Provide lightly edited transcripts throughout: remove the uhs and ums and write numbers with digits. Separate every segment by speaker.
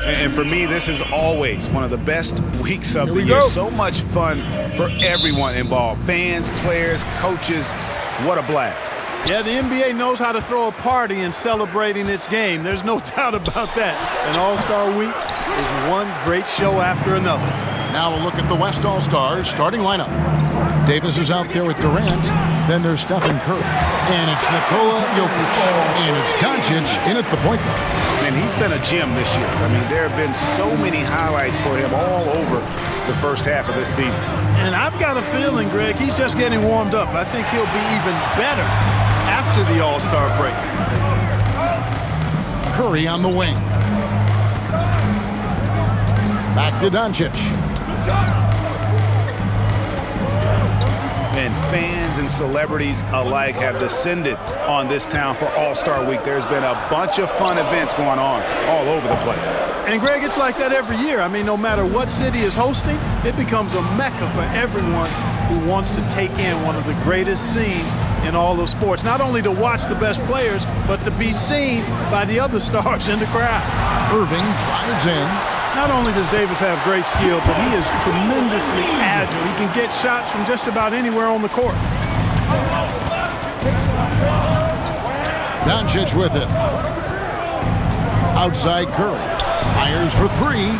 Speaker 1: And for me, this is always one of the best weeks of the year. So much fun for everyone involved. Fans, players, coaches. What a blast.
Speaker 2: Yeah, the NBA knows how to throw a party in celebrating its game. There's no doubt about that. An All-Star week is one great show after another.
Speaker 3: Now a look at the West All-Stars starting lineup. Davis is out there with Durant. Then there's Stephen Curry. And it's Nikola Jokic. And it's Doncic in at the point guard.
Speaker 1: And he's been a gem this year. I mean, there have been so many highlights for him all over the first half of this season.
Speaker 2: And I've got a feeling, Greg, he's just getting warmed up. I think he'll be even better after the All-Star break.
Speaker 3: Curry on the wing. Back to Doncic.
Speaker 1: And fans and celebrities alike have descended on this town for All-Star Week. There's been a bunch of fun events going on all over the place.
Speaker 2: And, Greg, it's like that every year. I mean, no matter what city is hosting, it becomes a mecca for everyone who wants to take in one of the greatest scenes in all of sports. Not only to watch the best players, but to be seen by the other stars in the crowd.
Speaker 3: Irving drives in.
Speaker 2: Not only does Davis have great skill, but he is tremendously agile. He can get shots from just about anywhere on the court.
Speaker 3: Doncic with it. Outside Curry. Fires for three.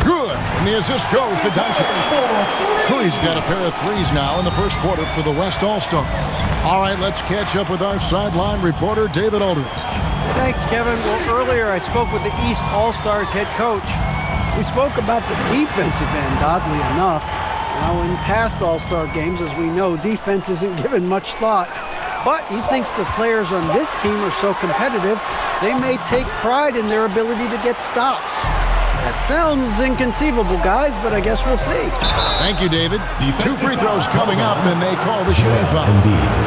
Speaker 3: Good. And the assist goes to Doncic. Curry's got a pair of threes now in the first quarter for the West All-Stars. All right, let's catch up with our sideline reporter, David Aldridge.
Speaker 4: Thanks, Kevin. Well, earlier I spoke with the East All-Stars head coach. We spoke about the defensive end, oddly enough. Now, in past All-Star games, as we know, defense isn't given much thought. But he thinks the players on this team are so competitive, they may take pride in their ability to get stops. That sounds inconceivable, guys, but I guess we'll see.
Speaker 3: Thank you, David. 2 free throws coming up, and they call the shooting foul.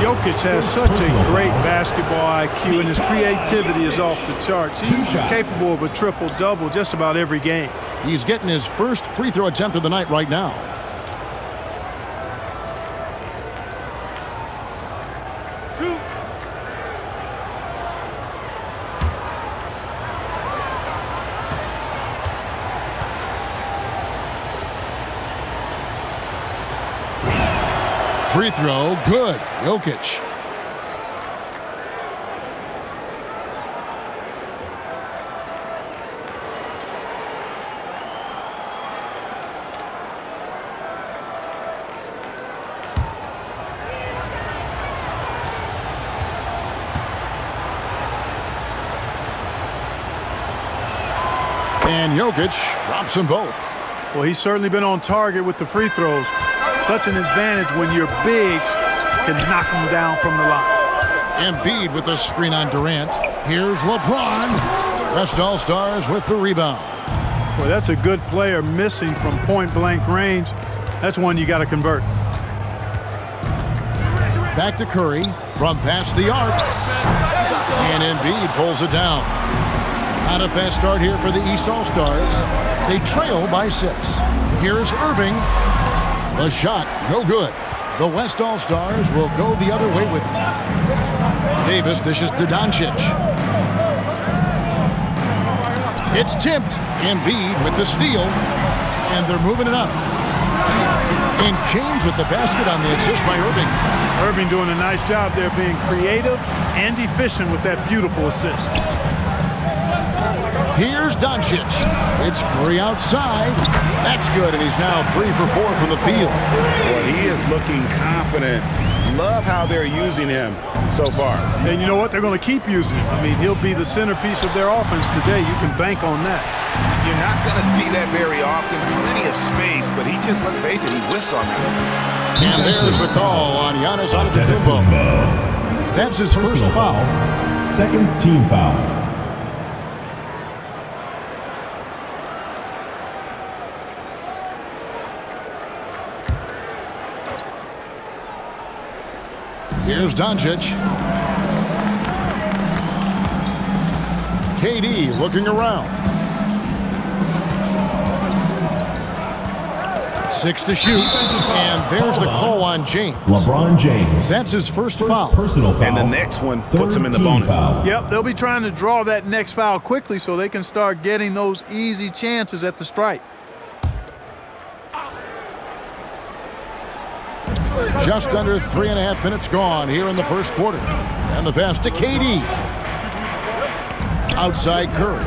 Speaker 2: Jokic has such a great basketball IQ, and his creativity is off the charts. He's capable of a triple-double just about every game.
Speaker 3: He's getting his first free throw attempt of the night right now. Free throw, good. Jokic. And Jokic drops them both.
Speaker 2: Well, he's certainly been on target with the free throws. Such an advantage when your bigs can knock them down from the line.
Speaker 3: Embiid with the screen on Durant. Here's LeBron. West All-Stars with the rebound.
Speaker 2: Boy, that's a good player missing from point-blank range. That's one you got to convert.
Speaker 3: Back to Curry from past the arc. And Embiid pulls it down. Not a fast start here for the East All-Stars. They trail by 6. Here's Irving. The shot, no good. The West All-Stars will go the other way with it. Davis dishes to Doncic. It's tipped. Embiid with the steal. And they're moving it up. And James with the basket on the assist by Irving.
Speaker 2: Irving doing a nice job there being creative and efficient with that beautiful assist.
Speaker 3: Here's Doncic. It's Curry outside. That's good, and he's now 3 for 4 from the field.
Speaker 1: Well, he is looking confident. Love how they're using him so far.
Speaker 2: And you know what? They're going to keep using him. I mean, he'll be the centerpiece of their offense today. You can bank on that.
Speaker 1: You're not going to see that very often. Plenty of space, but he just, let's face it, he whiffs on that.
Speaker 3: And there's the call on Giannis Antetokounmpo. That's his first foul.
Speaker 5: Second team foul.
Speaker 3: Here's Doncic. KD looking around. 6 to shoot. And there's the call on James.
Speaker 5: LeBron James.
Speaker 3: That's his first foul.
Speaker 5: Personal foul.
Speaker 1: And the next one puts him in the bonus.
Speaker 5: Foul.
Speaker 2: Yep, they'll be trying to draw that next foul quickly so they can start getting those easy chances at the stripe.
Speaker 3: Just under 3.5 minutes gone here in the first quarter. And the pass to KD. Outside Curry.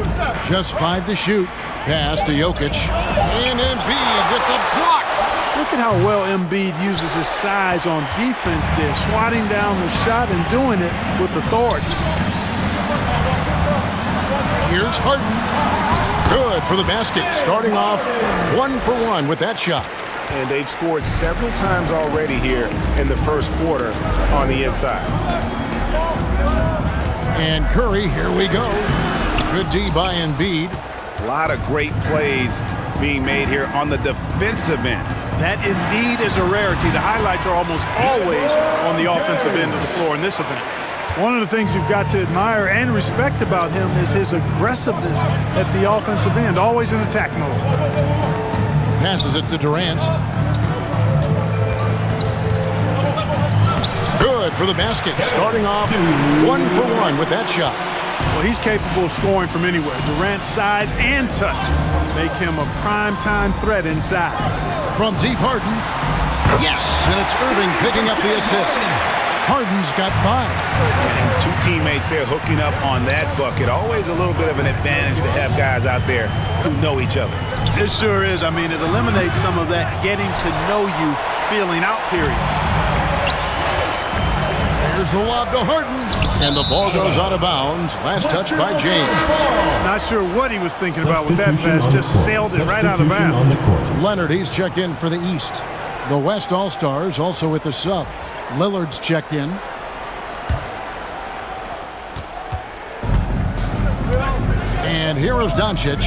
Speaker 3: Just 5 to shoot. Pass to Jokic. And Embiid with the block.
Speaker 2: Look at how well Embiid uses his size on defense there, swatting down the shot and doing it with authority.
Speaker 3: Here's Harden. Good for the basket. Starting off 1 for 1 with that shot.
Speaker 1: And they've scored several times already here in the first quarter on the inside.
Speaker 3: And Curry, here we go. Good D by Embiid.
Speaker 1: A lot of great plays being made here on the defensive end.
Speaker 2: That indeed is a rarity. The highlights are almost always on the offensive end of the floor in this event. One of the things you've got to admire and respect about him is his aggressiveness at the offensive end, always in attack mode.
Speaker 3: Passes it to Durant. Good for the basket. Starting off 1 for 1 with that shot.
Speaker 2: Well, he's capable of scoring from anywhere. Durant's size and touch make him a prime-time threat inside.
Speaker 3: From deep, Harden. Yes, and it's Irving picking up the assist. Harden's got 5.
Speaker 1: And two teammates there hooking up on that bucket. Always a little bit of an advantage to have guys out there who know each other.
Speaker 2: It sure is. I mean, it eliminates some of that getting to know you feeling out period.
Speaker 3: Here's the lob to Harden. And the ball goes out of bounds. Last touch by James.
Speaker 2: Not sure what he was thinking about with that pass. Just sailed it right out of bounds.
Speaker 3: Leonard, he's checked in for the East. The West All-Stars also with the sub. Lillard's checked in. And here is Doncic.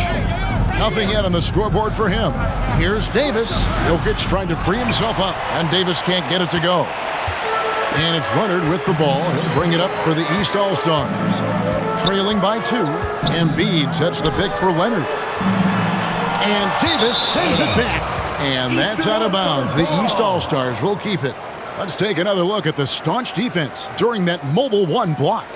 Speaker 3: Nothing yet on the scoreboard for him. Here's Davis. Jokic trying to free himself up, and Davis can't get it to go. And it's Leonard with the ball. He'll bring it up for the East All-Stars. Trailing by 2. Embiid sets the pick for Leonard. And Davis sends it back. And that's out of bounds. The East All-Stars will keep it. Let's take another look at the staunch defense during that mobile 1 block.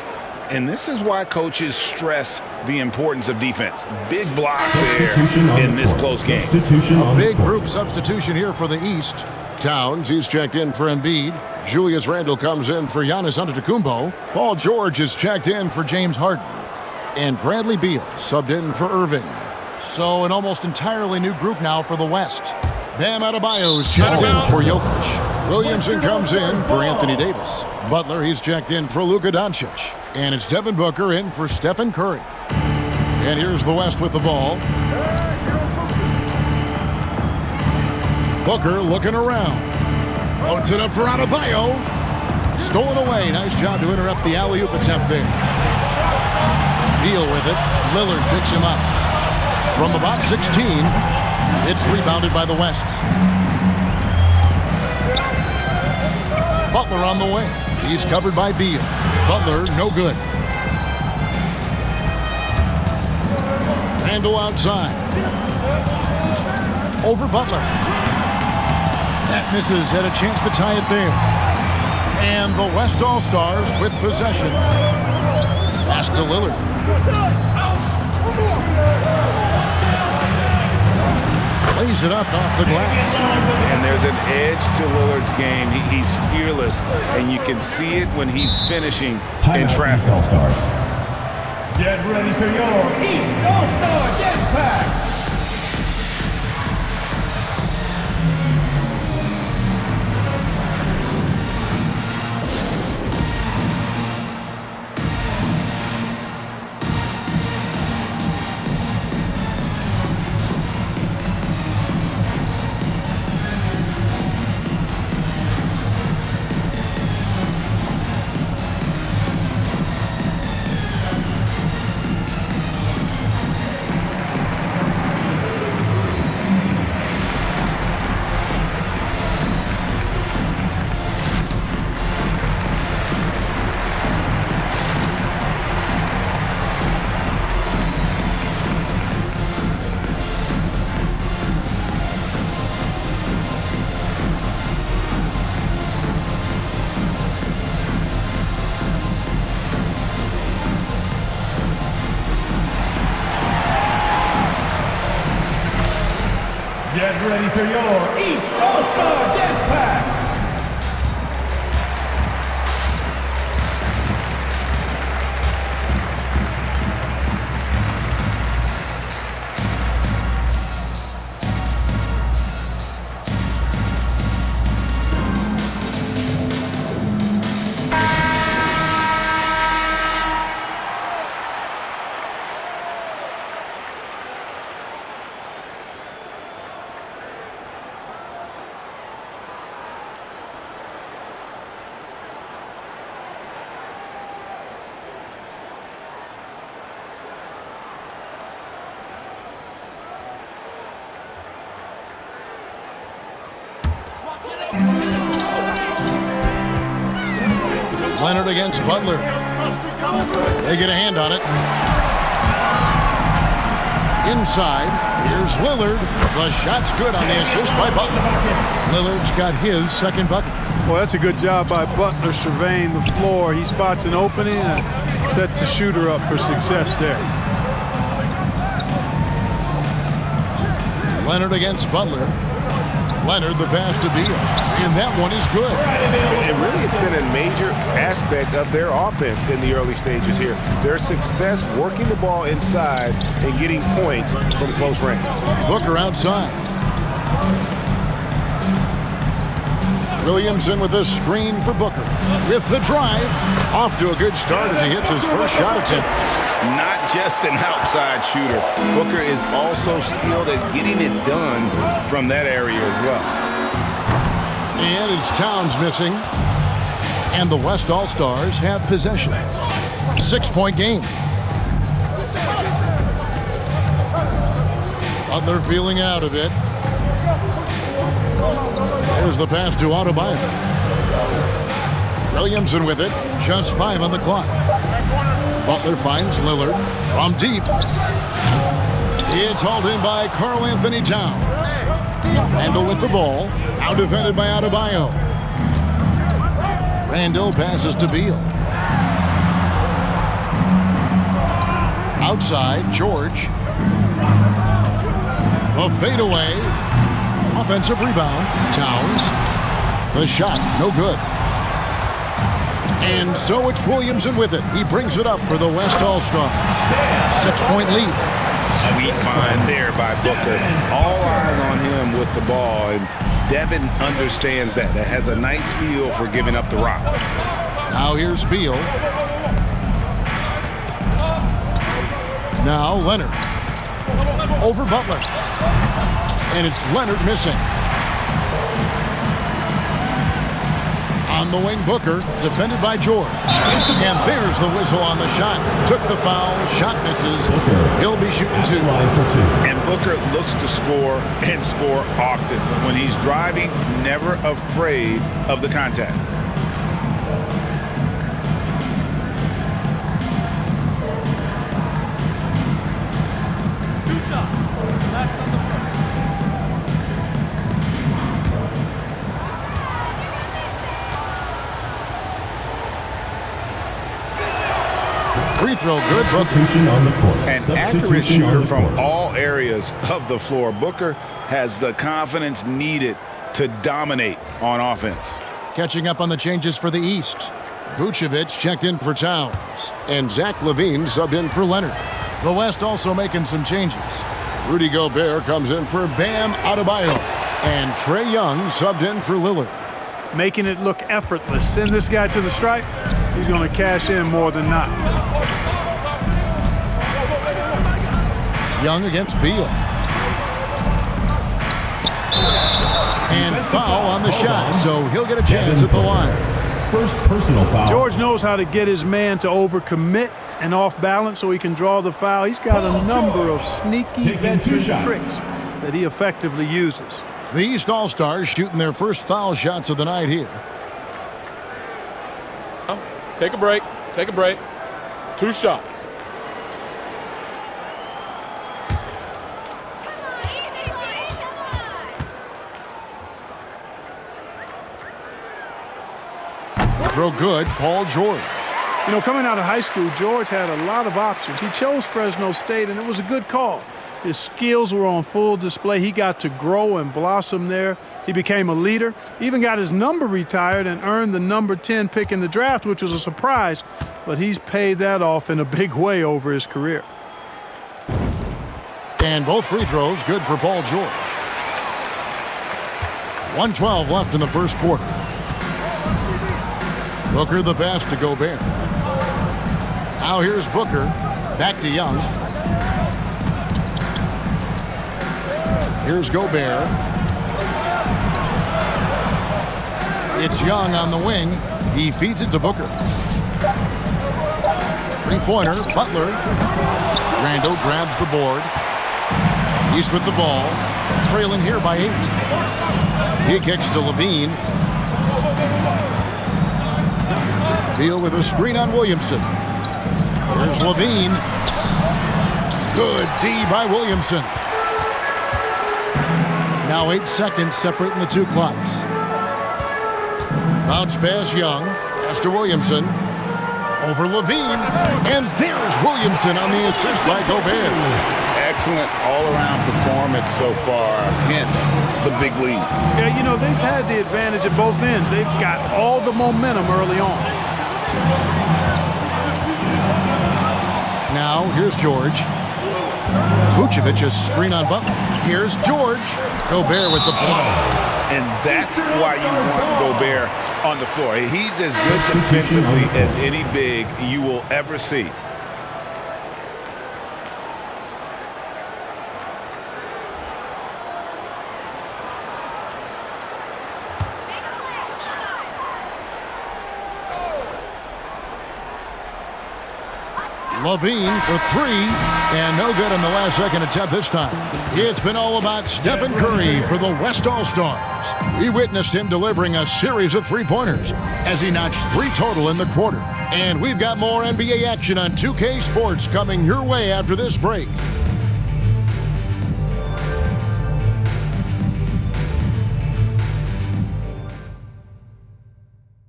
Speaker 1: And this is why coaches stress the importance of defense. Big block there in this close game.
Speaker 3: A big group substitution here for the East. Towns, he's checked in for Embiid. Julius Randle comes in for Giannis Antetokounmpo. Paul George is checked in for James Harden. And Bradley Beal subbed in for Irving. So an almost entirely new group now for the West. Bam Adebayo's checked in for Jokic. Williamson comes in for Anthony Davis. Butler, he's checked in for Luka Doncic. And it's Devin Booker in for Stephen Curry. And here's the West with the ball. Booker looking around. Floats it up for Adebayo. Stolen away. Nice job to interrupt the alley-oop attempt there. Beal with it. Lillard picks him up. From about 16, it's rebounded by the West. Butler on the way. He's covered by Beal. Butler, no good. Randle outside. Over Butler. That misses. Had a chance to tie it there. And the West All-Stars with possession. Pass to Lillard. Lays it up off the glass.
Speaker 1: And there's an edge to Lillard's game. He's fearless, and you can see it when he's finishing in traffic.
Speaker 5: East All-Stars. Get ready for your East All-Star Dance Pack. Get ready for your East All-Star Dance Pack.
Speaker 3: Leonard against Butler. They get a hand on it. Inside, here's Lillard. The shot's good on the assist by Butler. Lillard's got his second bucket.
Speaker 2: Well, that's a good job by Butler surveying the floor. He spots an opening and sets the shooter up for success there.
Speaker 3: Leonard against Butler. Leonard the pass to Beal, and that one is good.
Speaker 6: And really, it's been a major aspect of their offense in the early stages here. Their success working the ball inside and getting points from close range.
Speaker 3: Booker outside. Williamson with a screen for Booker. With the drive, off to a good start as he hits his first shot attempt.
Speaker 1: Not just an outside shooter. Booker is also skilled at getting it done from that area as well.
Speaker 3: And it's Towns missing. And the West All-Stars have possession. 6-point game. Butler feeling out of it. There's the pass to Adebayo. Williamson with it. Just 5 on the clock. Butler finds Lillard from deep. It's hauled in by Karl Anthony Towns. Randall with the ball. Now defended by Adebayo. Randall passes to Beal. Outside, George. A fadeaway. Offensive rebound. Towns. The shot, no good. And so it's Williamson with it. He brings it up for the West All-Stars. 6-point lead.
Speaker 1: Sweet find there by Booker. All eyes on him with the ball, and Devin understands that. That has a nice feel for giving up the rock.
Speaker 3: Now here's Beal. Now Leonard. Over Butler. And it's Leonard missing. On the wing, Booker, defended by George. And there's the whistle on the shot. Took the foul, shot misses. He'll be shooting 2.
Speaker 1: And Booker looks to score and score often. When he's driving, never afraid of the contact.
Speaker 3: Free throw good, Booker.
Speaker 1: An accurate shooter from all areas of the floor. Booker has the confidence needed to dominate on offense.
Speaker 3: Catching up on the changes for the East. Vucevic checked in for Towns. And Zach LaVine subbed in for Leonard. The West also making some changes. Rudy Gobert comes in for Bam Adebayo. And Trae Young subbed in for Lillard.
Speaker 2: Making it look effortless. Send this guy to the stripe. He's going to cash in more than not.
Speaker 3: Young against Beal. And foul on the shot, so he'll get a chance at the line.
Speaker 5: First personal foul.
Speaker 2: George knows how to get his man to overcommit and off balance so he can draw the foul. He's got a number of sneaky veteran tricks that he effectively uses.
Speaker 3: The East All-Stars shooting their first foul shots of the night here.
Speaker 7: Take a break. Take a break. 2 shots.
Speaker 3: Throw good, Paul George.
Speaker 2: You know, coming out of high school, George had a lot of options. He chose Fresno State, and it was a good call. His skills were on full display. He got to grow and blossom there. He became a leader, even got his number retired and earned the number 10 pick in the draft, which was a surprise. But he's paid that off in a big way over his career.
Speaker 3: And both free throws good for Paul George. 1:12 left in the first quarter. Booker the pass to Gobert. Now here's Booker. Back to Young. Here's Gobert. It's Young on the wing. He feeds it to Booker. Three-pointer, Butler. Randle grabs the board. He's with the ball. Trailing here by 8. He kicks to Levine. Beal with a screen on Williamson. There's Levine. Good D by Williamson. Now 8 seconds separating the two clocks. Bounce pass Young. Pass to Williamson. Over Levine. And there's Williamson on the assist by Gobert.
Speaker 1: Excellent all-around performance so far, hence the big lead.
Speaker 2: Yeah, you know, they've had the advantage at both ends. They've got all the momentum early on.
Speaker 3: Now, here's George. Vucevic a screen on Butler. Here's George. Gobert with the ball.
Speaker 1: And that's why you want Gobert on the floor. He's as good defensively as any big you will ever see.
Speaker 3: Levine for 3, and no good on the last second attempt this time. It's been all about Stephen Curry for the West All-Stars. We witnessed him delivering a series of three-pointers as he notched 3 total in the quarter. And we've got more NBA action on 2K Sports coming your way after this break.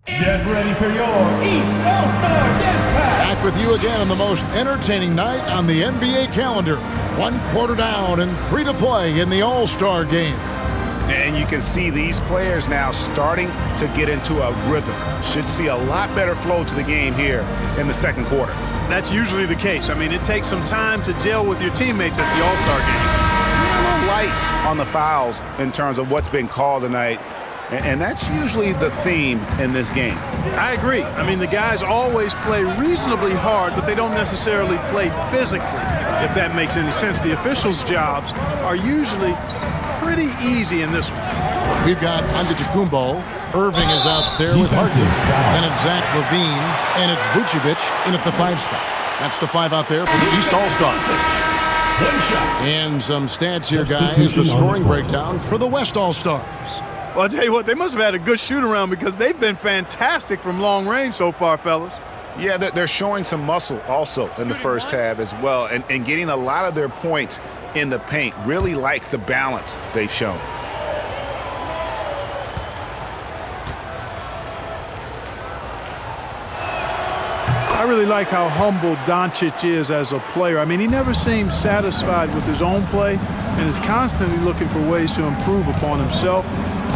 Speaker 5: Get ready for your East All-Star Dance Pack.
Speaker 3: Back with you again on the most entertaining night on the NBA calendar. 1 quarter down and 3 to play in the All-Star game.
Speaker 1: And you can see these players now starting to get into a rhythm. Should see a lot better flow to the game here in the second quarter.
Speaker 2: That's usually the case. I mean, it takes some time to gel with your teammates at the All-Star game.
Speaker 1: A little light on the fouls in terms of what's been called tonight. And that's usually the theme in this game.
Speaker 2: I agree. I mean, the guys always play reasonably hard, but they don't necessarily play physically, if that makes any sense. The officials' jobs are usually pretty easy in this one.
Speaker 3: We've got Antetokounmpo. Irving is out there with Harden. Then it's Zach Levine, and it's Vucevic in at the 5 spot. That's the 5 out there for the East All-Stars. And some stats here, guys. The scoring breakdown for the West All-Stars.
Speaker 2: Well, I'll tell you what, they must have had a good shoot-around because they've been fantastic from long range so far, fellas.
Speaker 1: Yeah, they're showing some muscle also in the first half as well, and getting a lot of their points in the paint. Really like the balance they've shown.
Speaker 2: I really like how humble Doncic is as a player. I mean, he never seems satisfied with his own play and is constantly looking for ways to improve upon himself.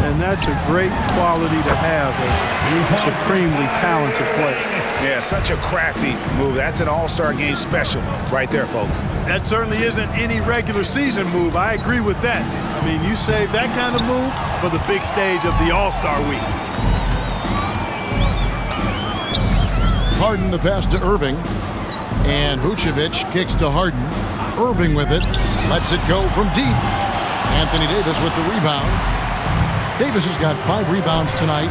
Speaker 2: And that's a great quality to have as a supremely talented player.
Speaker 1: Yeah, such a crafty move. That's an All-Star game special right there, folks.
Speaker 2: That certainly isn't any regular season move. I agree with that. I mean, you save that kind of move for the big stage of the All-Star week.
Speaker 3: Harden the pass to Irving. And Vucevic kicks to Harden. Irving with it. Lets it go from deep. Anthony Davis with the rebound. Davis has got 5 rebounds tonight.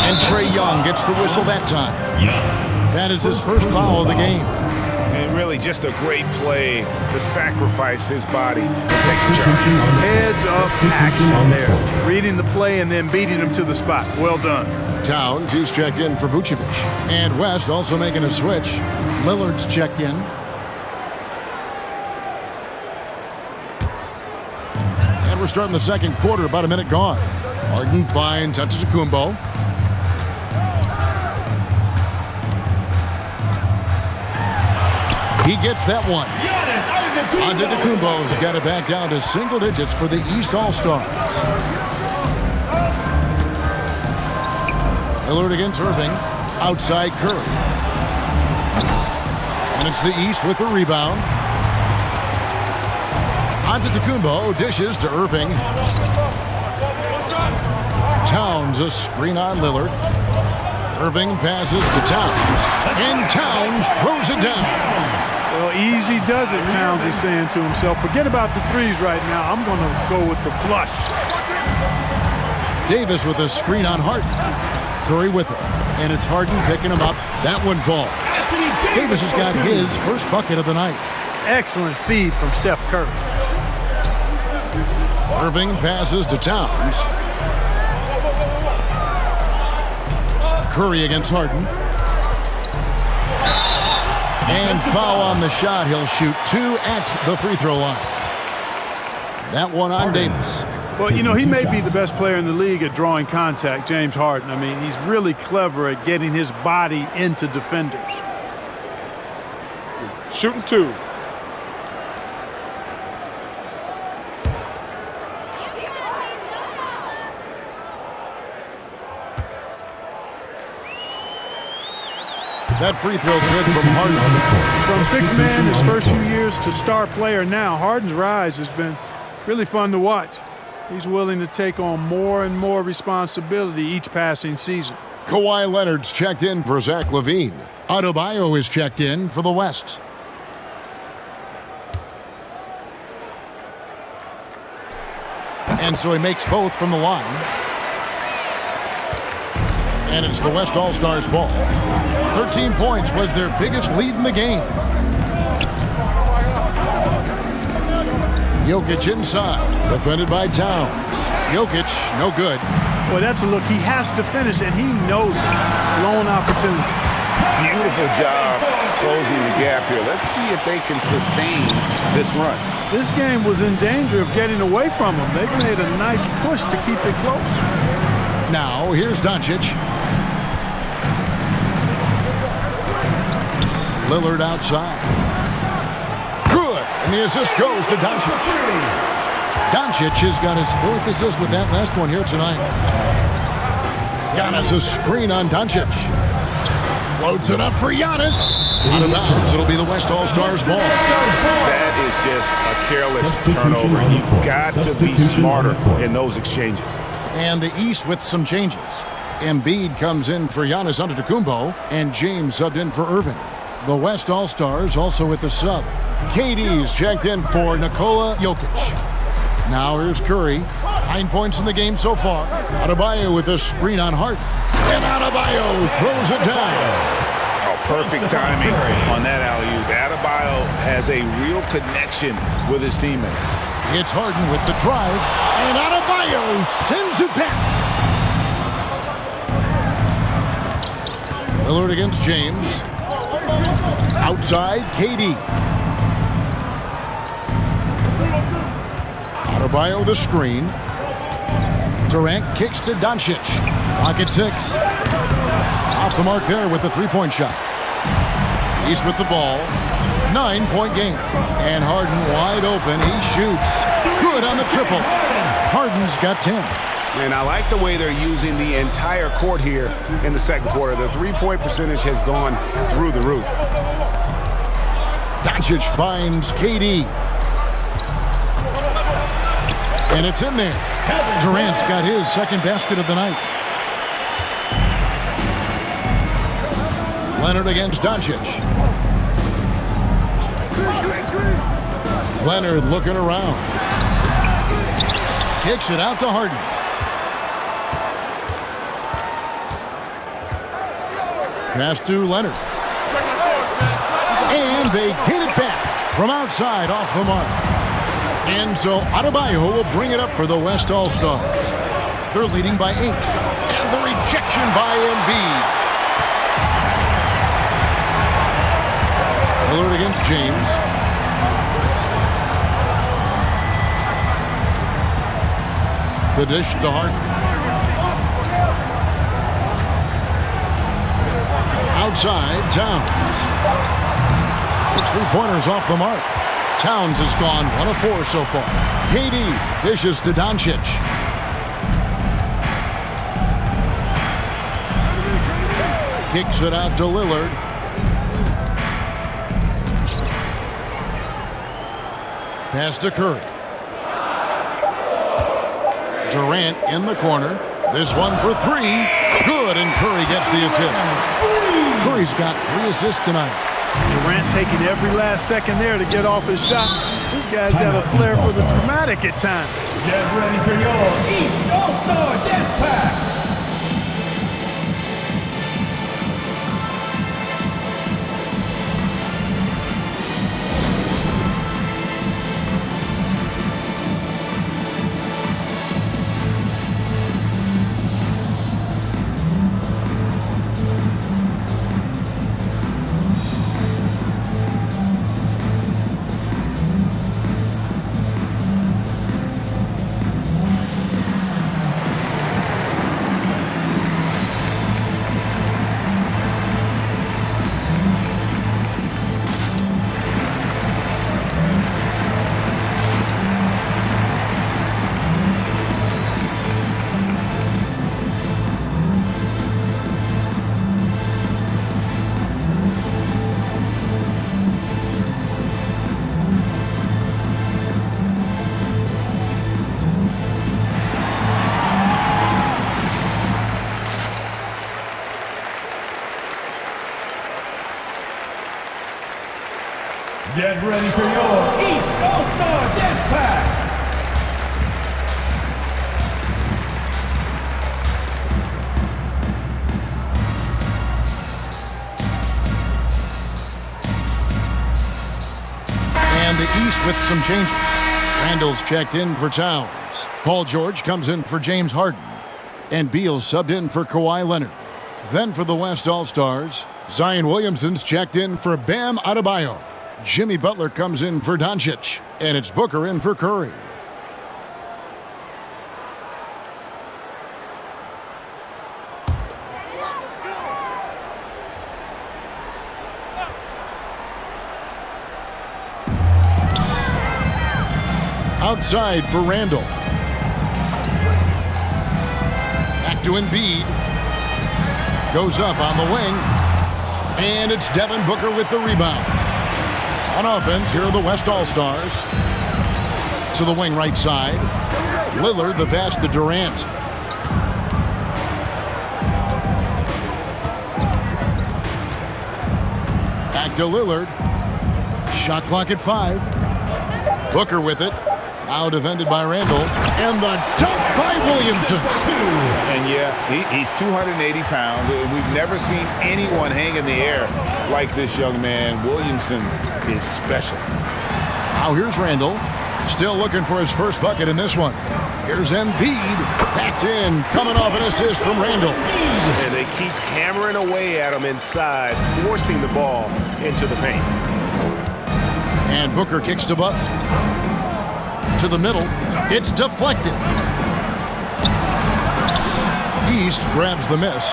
Speaker 3: And Trae Young gets the whistle that time. That is his first foul of the game.
Speaker 1: And really just a great play to sacrifice his body to take the charge.
Speaker 2: Heads up action there. Reading the play and then beating him to the spot. Well done.
Speaker 3: Towns, he's checked in for Vucevic. And West also making a switch. Lillard's checked in. And we're starting the second quarter, about a minute gone. Harden finds Antetokounmpo. He gets that one. Antetokounmpo's got it back down to single digits for the East All-Stars. Lillard against Irving. Outside Curry. And it's the East with the rebound. Antetokounmpo dishes to Irving. Towns a screen on Lillard. Irving passes to Towns. And Towns throws it down.
Speaker 2: Well, easy does it, Towns is saying to himself. Forget about the threes right now. I'm going to go with the flush.
Speaker 3: Davis with a screen on Harden. Curry with it. And it's Harden picking him up. That one falls. Davis has got his first bucket of the night.
Speaker 2: Excellent feed from Steph Curry.
Speaker 3: Irving passes to Towns. Curry against Harden. And foul on the shot. He'll shoot 2 at the free throw line. That one on Davis.
Speaker 2: Well, you know, he may be the best player in the league at drawing contact, James Harden. I mean, he's really clever at getting his body into defenders.
Speaker 7: Shooting 2.
Speaker 3: That free throw good from Harden.
Speaker 2: From sixth man his first few years to star player now, Harden's rise has been really fun to watch. He's willing to take on more and more responsibility each passing season.
Speaker 3: Kawhi Leonard's checked in for Zach LaVine. Adebayo is checked in for the West. And so he makes both from the line. And it's the West All-Stars ball. 13 points was their biggest lead in the game. Jokic inside, defended by Towns. Jokic, no good.
Speaker 2: Boy, that's a look he has to finish, and he knows it. Lone opportunity.
Speaker 1: Beautiful job closing the gap here. Let's see if they can sustain this run.
Speaker 2: This game was in danger of getting away from them. They've made a nice push to keep it close.
Speaker 3: Now, here's Doncic. Lillard outside. Good. And the assist goes to Doncic. Doncic has got his 4th assist with that last one here tonight. Giannis a screen on Doncic. Loads it up for Giannis. Out of bounds. It'll be the West All-Stars ball.
Speaker 1: That is just a careless turnover. You've got to be smarter in those exchanges.
Speaker 3: And the East with some changes. Embiid comes in for Giannis Antetokounmpo, and James subbed in for Irving. The West All-Stars also with the sub. KD's checked in for Nikola Jokic. Now here's Curry. 9 points in the game so far. Adebayo with a screen on Harden. And Adebayo throws it down.
Speaker 1: Oh, perfect timing on that alley-oop. Adebayo has a real connection with his teammates.
Speaker 3: It's Harden with the drive. And Adebayo sends it back. Lillard against James. Outside, KD. Adebayo the screen. Durant kicks to Doncic. Pocket 6. Off the mark there with the three-point shot. East with the ball. 9-point game. And Harden wide open. He shoots. Good on the triple. Harden's got 10.
Speaker 6: And I like the way they're using the entire court here in the second quarter. The three-point percentage has gone through the roof.
Speaker 3: Doncic finds KD. And it's in there. Durant's got his second basket of the night. Leonard against Doncic. Leonard looking around. Kicks it out to Harden. Pass to Leonard. And they get it back from outside off the mark. And so Adebayo will bring it up for the West All-Stars. They're leading by 8. And the rejection by Embiid. Lillard against James. The dish to Harden. Outside, Towns. It's 3-pointers off the mark. Towns has gone 1 of 4 so far. KD dishes to Doncic. Kicks it out to Lillard. Pass to Curry. Durant in the corner. This one for 3. Good, and Curry gets the assist. Curry's got 3 assists tonight.
Speaker 2: Durant taking every last second there to get off his shot. This guy's got a flair for the dramatic at times.
Speaker 5: Get ready for your East All-Star Dance Pack. Get ready for your East All-Star Dance Pack.
Speaker 3: And the East with some changes. Randall's checked in for Towns. Paul George comes in for James Harden. And Beal subbed in for Kawhi Leonard. Then for the West All-Stars, Zion Williamson's checked in for Bam Adebayo. Jimmy Butler comes in for Doncic, and it's Booker in for Curry. Outside for Randall. Back to Embiid. Goes up on the wing, and it's Devin Booker with the rebound. On offense, here are the West All-Stars. To the wing right side. Lillard, the pass to Durant. Back to Lillard. Shot clock at 5. Booker with it. Now defended by Randall. And the dunk by Williamson.
Speaker 1: And yeah, he's 280 pounds. We've never seen anyone hang in the air like this young man. Williamson is special.
Speaker 3: Now here's Randall. Still looking for his first bucket in this one. Here's Embiid. That's in. Coming off an assist from Randall.
Speaker 6: And they keep hammering away at him inside, forcing the ball into the paint.
Speaker 3: And Booker kicks to Butler. To the middle. It's deflected. East grabs the miss.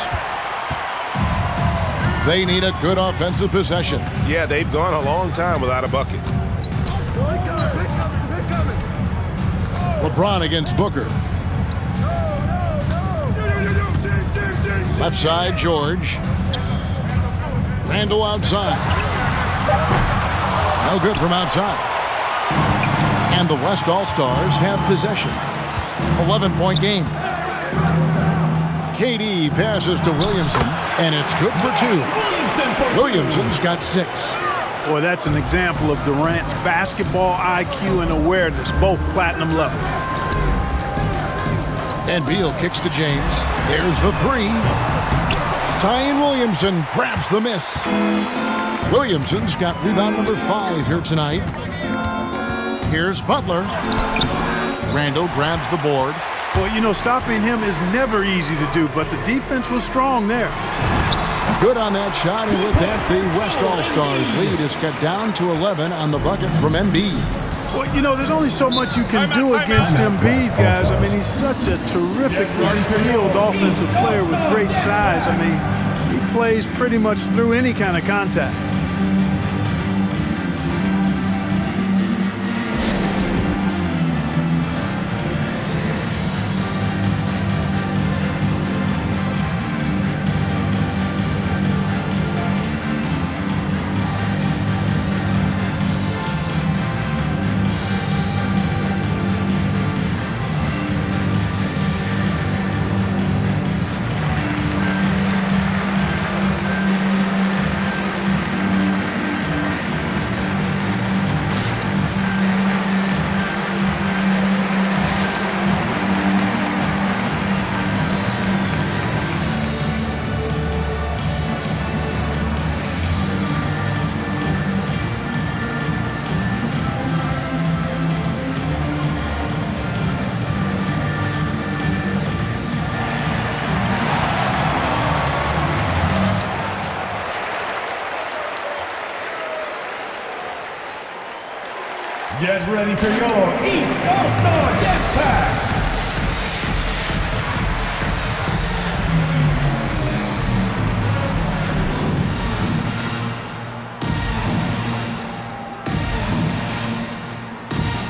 Speaker 3: They need a good offensive possession.
Speaker 6: Yeah, they've gone a long time without a bucket.
Speaker 3: LeBron against Booker. Left side, George. Randall outside. No good from outside. And the West All-Stars have possession. 11-point game. KD passes to Williamson, and it's good for 2. Williamson's got 6.
Speaker 2: Boy, that's an example of Durant's basketball IQ and awareness, both platinum level.
Speaker 3: And Beal kicks to James. There's the 3. Zion Williamson grabs the miss. Williamson's got rebound number 5 here tonight. Here's Butler. Randall grabs the board.
Speaker 2: Well, you know, stopping him is never easy to do, but the defense was strong there.
Speaker 3: Good on that shot, and with that, the West All-Stars lead is cut down to 11 on the bucket from Embiid.
Speaker 2: Well, you know, there's only so much you can do against Embiid, guys. I mean, he's such a terrifically skilled offensive player with great size. I mean, he plays pretty much through any kind of contact.
Speaker 5: Get ready for your East All-Star Dance Pack.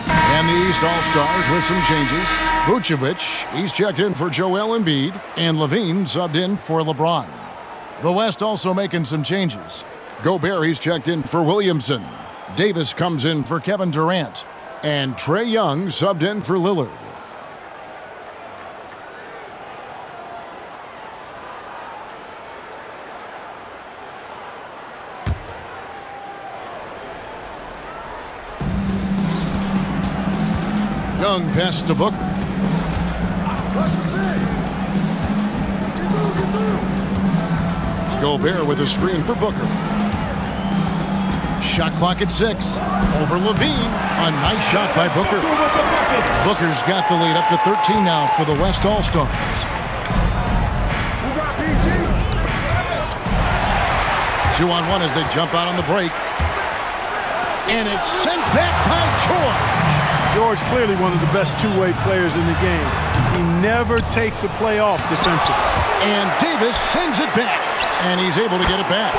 Speaker 3: And the East All-Stars with some changes. Vucevic, he's checked in for Joel Embiid, and Levine subbed in for LeBron. The West also making some changes. Gobert, he's checked in for Williamson. Davis comes in for Kevin Durant. And Trae Young subbed in for Lillard. Young passes to Booker. Gobert with a screen for Booker. Shot clock at 6. Over Levine. A nice shot by Booker. Booker's got the lead up to 13 now for the West All-Stars. 2-on-1 as they jump out on the break. And it's sent back by George.
Speaker 2: George clearly one of the best two-way players in the game. He never takes a play off defensively.
Speaker 3: And Davis sends it back. And he's able to get it back.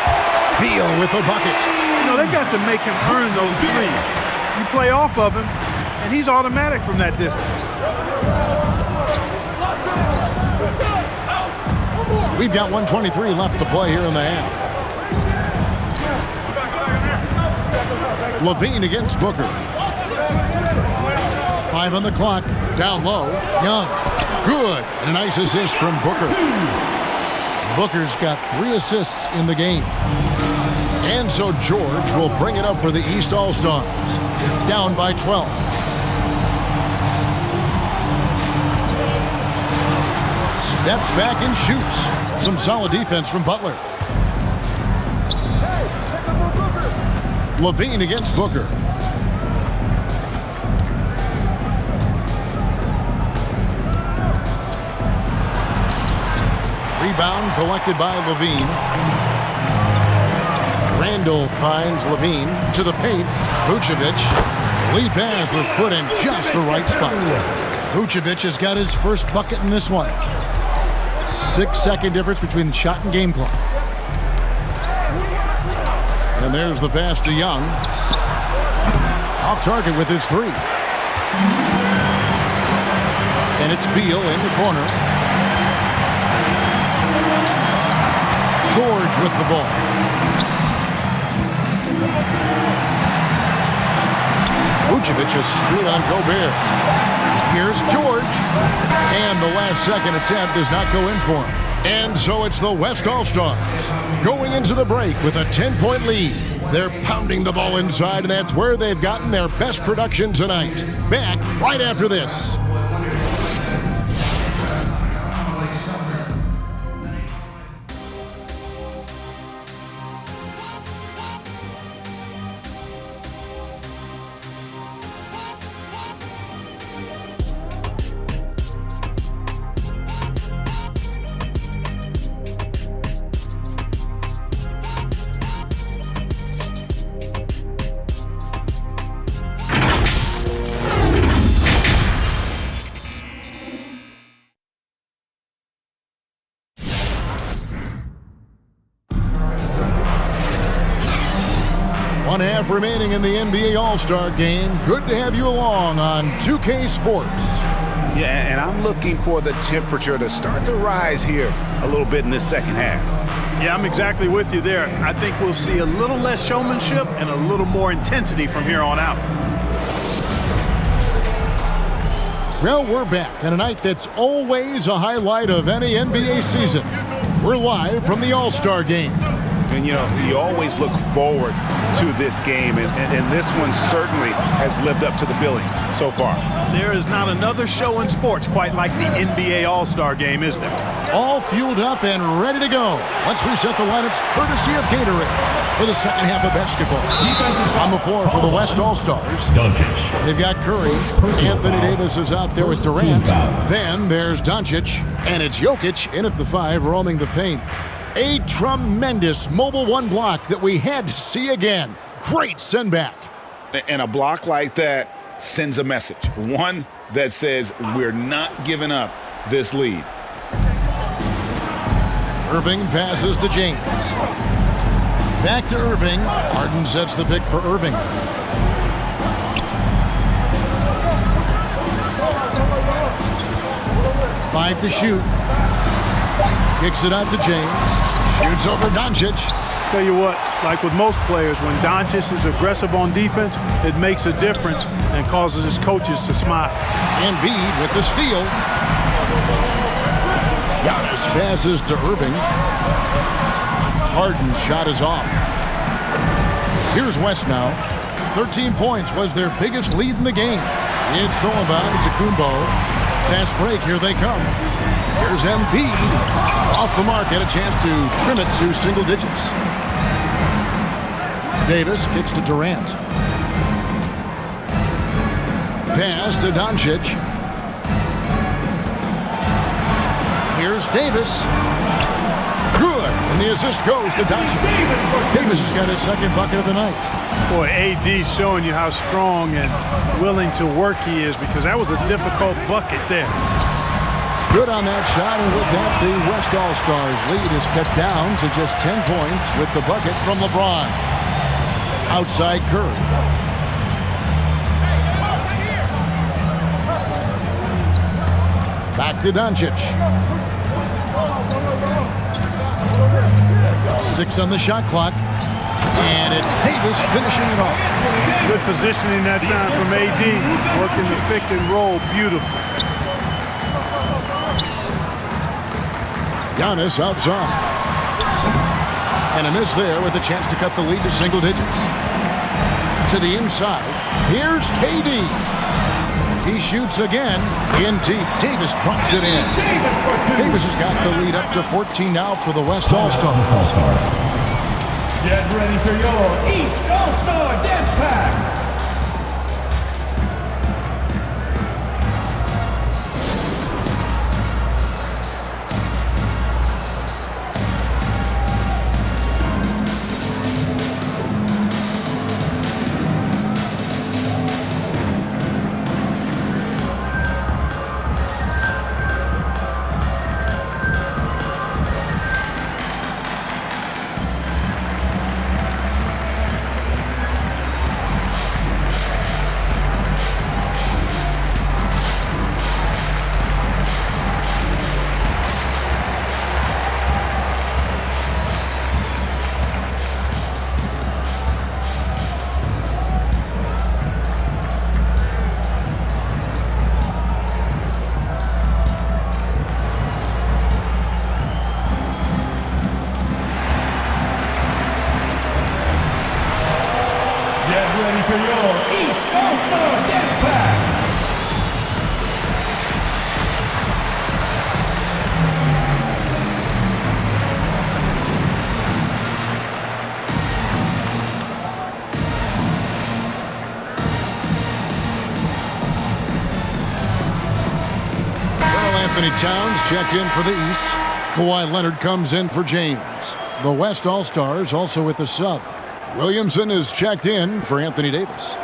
Speaker 3: Beal with the bucket.
Speaker 2: You know, they've got to make him earn those threes. You play off of him, and he's automatic from that distance.
Speaker 3: We've got 1:23 left to play here in the half. Levine against Booker. 5 on the clock. Down low. Young. Good. And a nice assist from Booker. Booker's got 3 assists in the game. And so George will bring it up for the East All-Stars. Down by 12. Steps back and shoots. Some solid defense from Butler. Levine against Booker. Rebound collected by Levine. Randall finds Levine to the paint. Vucevic. Lead pass was put in just the right spot. Vucevic has got his first bucket in this one. 6-second difference between the shot and game clock. And there's the pass to Young. Off target with his 3. And it's Beal in the corner. George with the ball. Vucevic is screwed on Gobert. Here's George. And the last second attempt does not go in for him. And so it's the West All-Stars going into the break with a 10-point lead. They're pounding the ball inside, and that's where they've gotten their best production tonight. Back right after this. One half remaining in the NBA All-Star game. Good to have you along on 2K Sports.
Speaker 1: Yeah, and I'm looking for the temperature to start to rise here a little bit in this second half.
Speaker 2: Yeah, I'm exactly with you there. I think we'll see a little less showmanship and a little more intensity from here on out.
Speaker 3: Well, we're back on a night that's always a highlight of any NBA season. We're live from the All-Star game.
Speaker 1: And, you know, you always look forward to this game, and this one certainly has lived up to the billing so far.
Speaker 2: There is not another show in sports quite like the NBA All-Star game, is there?
Speaker 3: All fueled up and ready to go. Let's reset the lineups courtesy of Gatorade for the second half of basketball. On the floor for the West All-Stars.
Speaker 5: Doncic.
Speaker 3: They've got Curry. Anthony Davis is out there with Durant. Then there's Doncic, and it's Jokic in at the 5, roaming the paint. A tremendous Mobile One block that we had to see again. Great send back.
Speaker 1: And a block like that sends a message. One that says we're not giving up this lead.
Speaker 3: Irving passes to James. Back to Irving. Harden sets the pick for Irving. Five to shoot. Kicks it out to James. Shoots over Doncic.
Speaker 2: Tell you what, like with most players, when Doncic is aggressive on defense, it makes a difference and causes his coaches to smile.
Speaker 3: Embiid with the steal. Giannis passes to Irving. Harden's shot is off. Here's West now. 13 points was their biggest lead in the game. It's all about Kumbo. Fast break, here they come. Here's Embiid. Off the mark, had a chance to trim it to single digits. Davis kicks to Durant. Pass to Doncic. Here's Davis. Good. And the assist goes to Doncic. Davis has got his second bucket of the night.
Speaker 2: Boy, AD's showing you how strong and willing to work he is, because that was a difficult bucket there.
Speaker 3: Good on that shot, and with that, the West All-Stars lead is cut down to just 10 points with the bucket from LeBron. Outside Curry. Back to Doncic. 6 on the shot clock. And it's Davis finishing it off.
Speaker 2: Good positioning that time from AD. Working the pick and roll beautiful.
Speaker 3: Giannis outside. And a miss there with a chance to cut the lead to single digits. To the inside. Here's KD. He shoots again. In deep. Davis drops it in. Davis has got the lead up to 14 now for the West All-Stars.
Speaker 5: Get ready for your East All-Star Dance Pack.
Speaker 3: Towns checked in for the East. Kawhi Leonard comes in for James. The West All-Stars also with the sub. Williamson is checked in for Anthony Davis.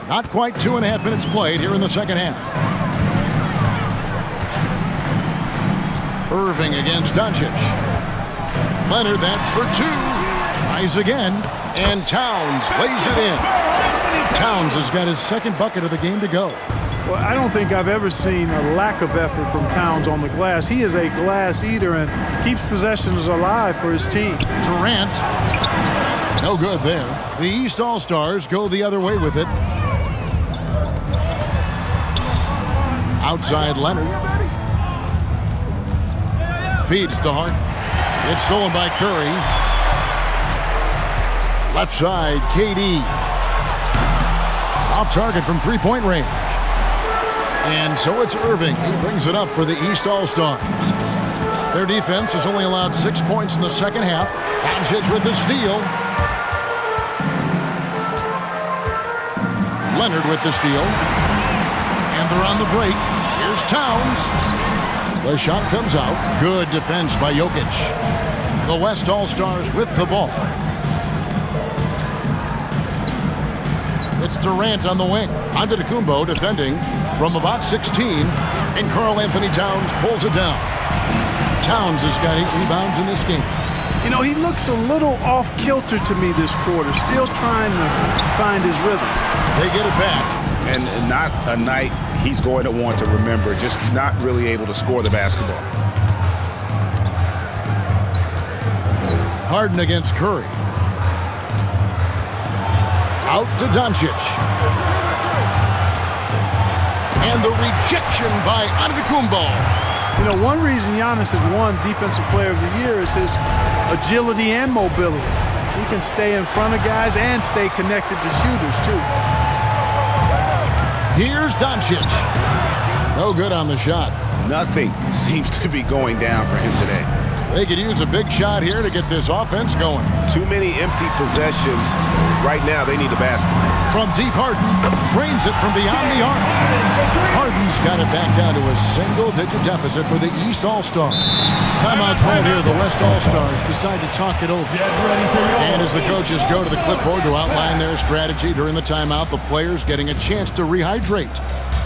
Speaker 3: Not quite 2.5 minutes played here in the second half. Irving against Doncic. Leonard, that's for 2. Tries again. And Towns lays it in. Towns has got his second bucket of the game to go.
Speaker 2: Well, I don't think I've ever seen a lack of effort from Towns on the glass. He is a glass eater and keeps possessions alive for his team.
Speaker 3: Durant. No good there. The East All-Stars go the other way with it. Outside Leonard. Feeds to Hart. It's stolen by Curry. Left side, KD. Off target from three-point range. And so it's Irving. He brings it up for the East All-Stars. Their defense has only allowed 6 points in the second half. Doncic with the steal. Leonard with the steal. And they're on the break. Here's Towns. The shot comes out. Good defense by Jokic. The West All-Stars with the ball. It's Durant on the wing. Antetokounmpo defending from about 16. And Karl Anthony Towns pulls it down. Towns has got 8 rebounds in this game.
Speaker 2: You know, he looks a little off-kilter to me this quarter, still trying to find his rhythm.
Speaker 3: They get it back.
Speaker 1: And not a night he's going to want to remember, just not really able to score the basketball.
Speaker 3: Harden against Curry. Out to Doncic. And the rejection by Antetokounmpo.
Speaker 2: You know, one reason Giannis has won Defensive Player of the Year is his agility and mobility. He can stay in front of guys and stay connected to shooters, too.
Speaker 3: Here's Doncic. No good on the shot.
Speaker 1: Nothing seems to be going down for him today.
Speaker 3: They could use a big shot here to get this offense going.
Speaker 6: Too many empty possessions. Right now, they need a basket.
Speaker 3: From deep, Harden drains it from beyond the arc. Harden's got it back down to a single-digit deficit for the East All-Stars. Timeout called here. The West All-Stars decide to talk it over. And as the coaches go to the clipboard to outline their strategy during the timeout, the players getting a chance to rehydrate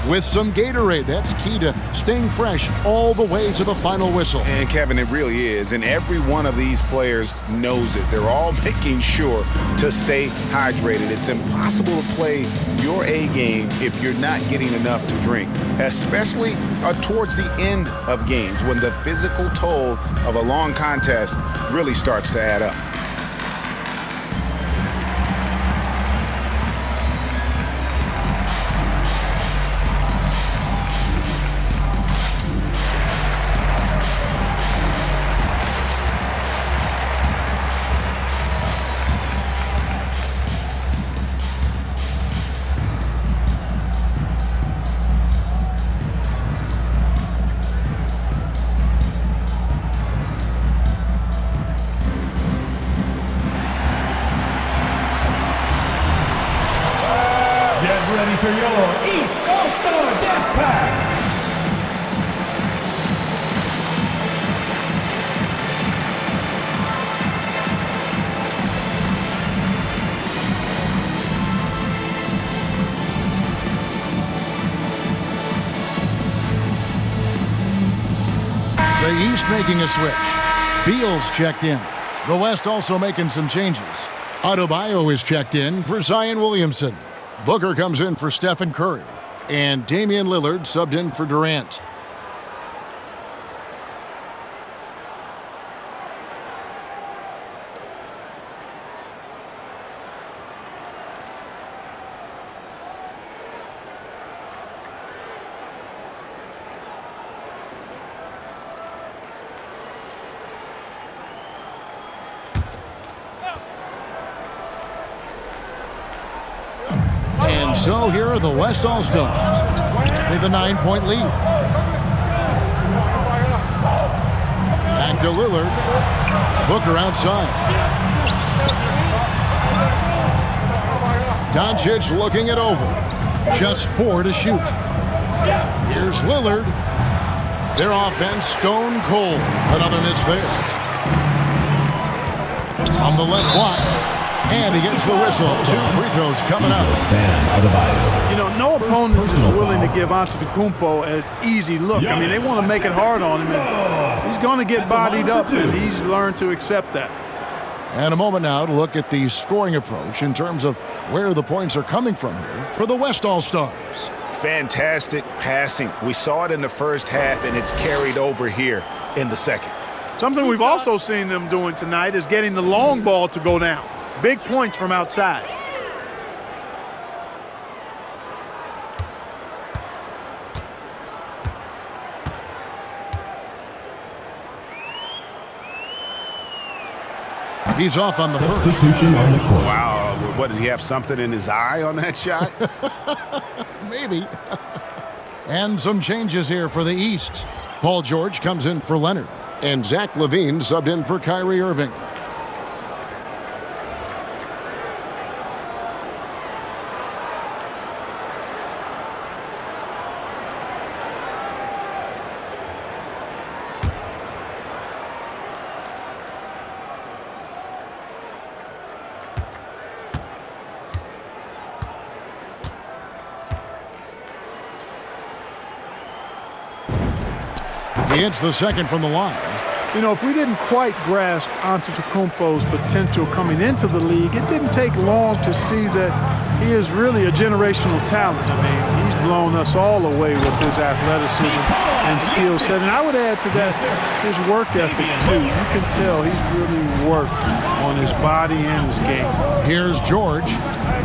Speaker 3: with some Gatorade. That's key to staying fresh all the way to the final whistle.
Speaker 1: And Kevin, it really is. And every one of these players knows it. They're all making sure to stay hydrated. It's impossible to play your A game if you're not getting enough to drink, especially towards the end of games when the physical toll of a long contest really starts to add up.
Speaker 5: For your East All-Star Dance Pack.
Speaker 3: The East making a switch. Beal's checked in. The West also making some changes. Adebayo is checked in for Zion Williamson. Booker comes in for Stephen Curry. And Damian Lillard subbed in for Durant. And so here are the West All-Stars. They have a 9-point lead. Back to Lillard. Booker outside. Doncic looking it over. Just 4 to shoot. Here's Lillard. Their offense stone cold. Another miss there. On the left block. And he gets the whistle. 2 free throws coming up.
Speaker 2: You know, no opponent is willing to give Antetokounmpo an easy look. I mean, they want to make it hard on him. And he's going to get bodied up, and he's learned to accept that.
Speaker 3: And a moment now to look at the scoring approach in terms of where the points are coming from here for the West All-Stars.
Speaker 1: Fantastic passing. We saw it in the first half, and it's carried over here in the second.
Speaker 2: Something we've also seen them doing tonight is getting the long ball to go down. Big points from outside.
Speaker 3: He's off on the first.
Speaker 5: Substitution on the court.
Speaker 1: Wow, what, did he have something in his eye on that shot?
Speaker 3: Maybe. And some changes here for the East. Paul George comes in for Leonard. And Zach LaVine subbed in for Kyrie Irving. He hits the second from the line.
Speaker 2: You know, if we didn't quite grasp Antetokounmpo's potential coming into the league, it didn't take long to see that he is really a generational talent. I mean, he's blown us all away with his athleticism and skill set. And I would add to that his work ethic, too. You can tell he's really worked on his body and his game.
Speaker 3: Here's George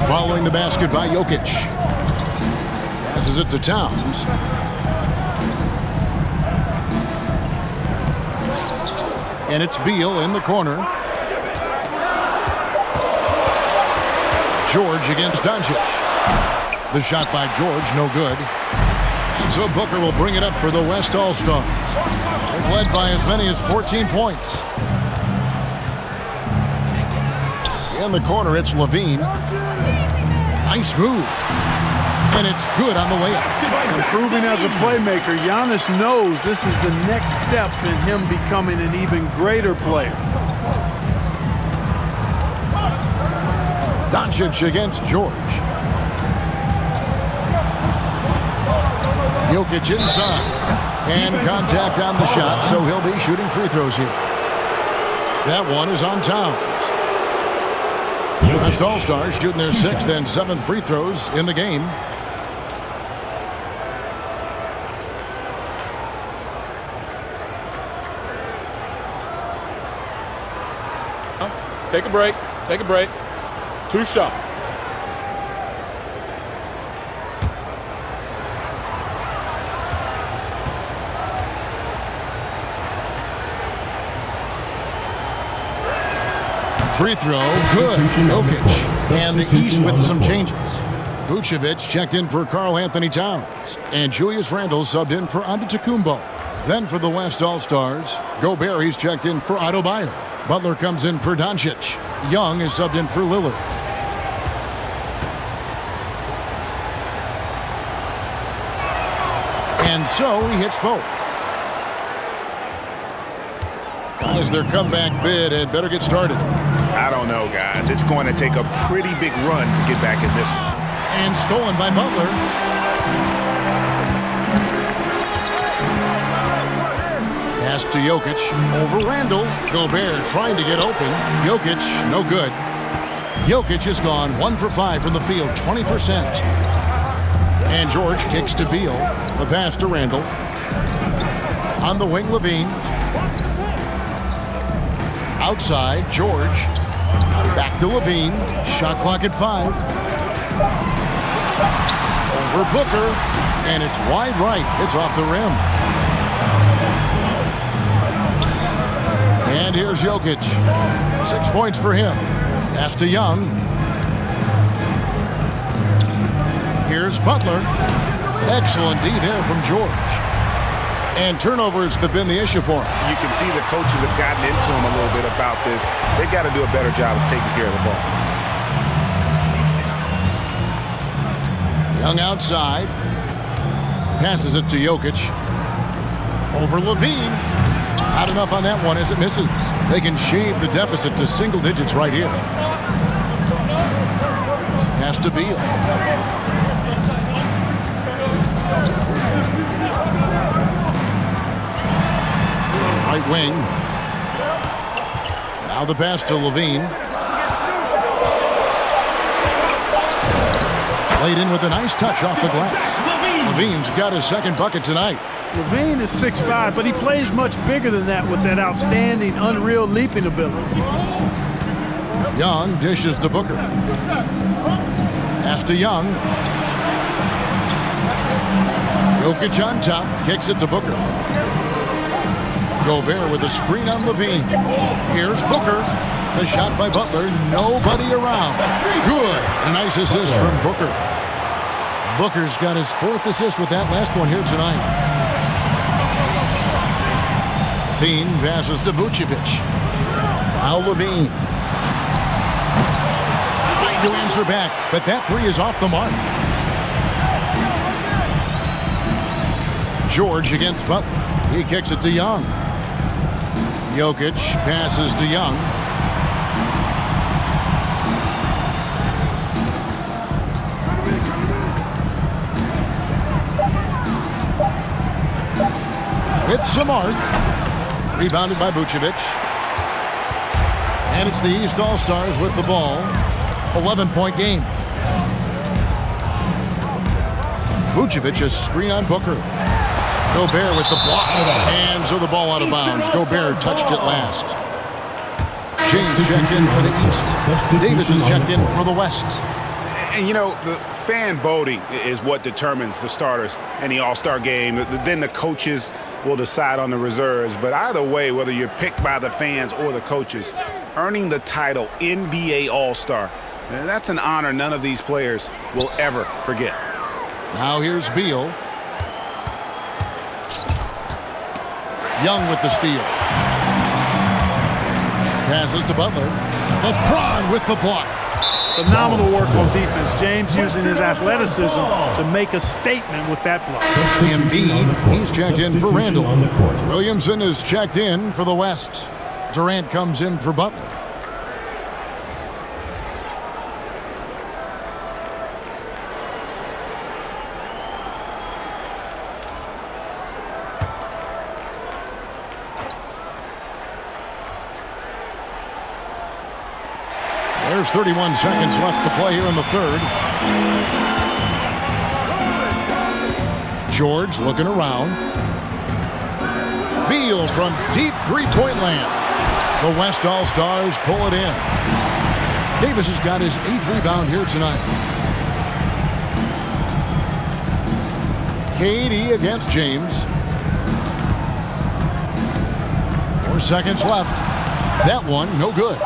Speaker 3: following the basket by Jokic. Passes it to Towns. And it's Beal in the corner. George against Doncic. The shot by George, no good. And so Booker will bring it up for the West All-Stars. They've led by as many as 14 points. In the corner, it's Levine. Nice move. And it's good on the way up.
Speaker 2: Improving as a playmaker, Giannis knows this is the next step in him becoming an even greater player.
Speaker 3: Doncic against George. Jokic inside. And contact on the shot, so he'll be shooting free throws here. That one is on Towns. West All-Stars shooting their 6th and 7th free throws in the game.
Speaker 7: Take a break. Take a break. 2 shots.
Speaker 3: Free throw, good. Jokic. And the East with some changes. Vucevic checked in for Karl Anthony Towns. And Julius Randle subbed in for Antetokounmpo. Then for the West All-Stars, Gobert, he's checked in for Adebayo. Butler comes in for Doncic. Young is subbed in for Lillard. And so he hits both. As their comeback bid had better get started.
Speaker 1: I don't know, guys. It's going to take a pretty big run to get back in this one.
Speaker 3: And stolen by Butler. Pass to Jokic. Over Randle. Gobert trying to get open. Jokic, no good. Jokic is gone 1 for 5 from the field, 20%. And George kicks to Beal. The pass to Randle. On the wing, Levine. Outside, George. Back to Levine. Shot clock at 5. Over Booker. And it's wide right. It's off the rim. And here's Jokic. 6 points for him. Pass to Young. Here's Butler. Excellent D there from George. And turnovers have been the issue for him.
Speaker 1: You can see the coaches have gotten into him a little bit about this. They've got to do a better job of taking care of the ball.
Speaker 3: Young outside. Passes it to Jokic. Over Levine. Not enough on that one as it misses. They can shave the deficit to single digits right here. Pass to Beal. Right wing. Now the pass to Levine. Laid in with a nice touch off the glass. Levine's got his second bucket tonight.
Speaker 2: Levine is 6'5", but he plays much bigger than that with that outstanding, unreal leaping ability.
Speaker 3: Young dishes to Booker. Pass to Young. Jokic on top, kicks it to Booker. Gobert with a screen on Levine. Here's Booker. The shot by Butler, nobody around. Good. A nice assist from Booker. Booker's got his 4th assist with that last one here tonight. Levine passes to Vucevic. Now Levine. Trying to answer back, but that 3 is off the mark. George against Butler. He kicks it to Young. Jokic passes to Young. with some arc. Rebounded by Vucevic. And it's the East All-Stars with the ball. 11-point game. Vucevic, a screen on Booker. Gobert with the block. Hands of the ball out of bounds. Gobert touched it last. James checked in for the East. Davis is checked in for the West.
Speaker 1: And, you know, the fan voting is what determines the starters in the All-Star game. Then the coaches will decide on the reserves. But either way, whether you're picked by the fans or the coaches, earning the title NBA All-Star, that's an honor none of these players will ever forget.
Speaker 3: Now here's Beal. Young with the steal. Passes to Butler. LeBron with the block.
Speaker 2: Phenomenal work on defense. James using his athleticism to make a statement with that block.
Speaker 3: Embiid, he's checked in for Randall. Williamson is checked in for the West. Durant comes in for Butler. There's 31 seconds left to play here in the third. George looking around. Beal from deep three-point land. The West All-Stars pull it in. Davis has got his 8th rebound here tonight. KD against James. 4 seconds left. That one, no good.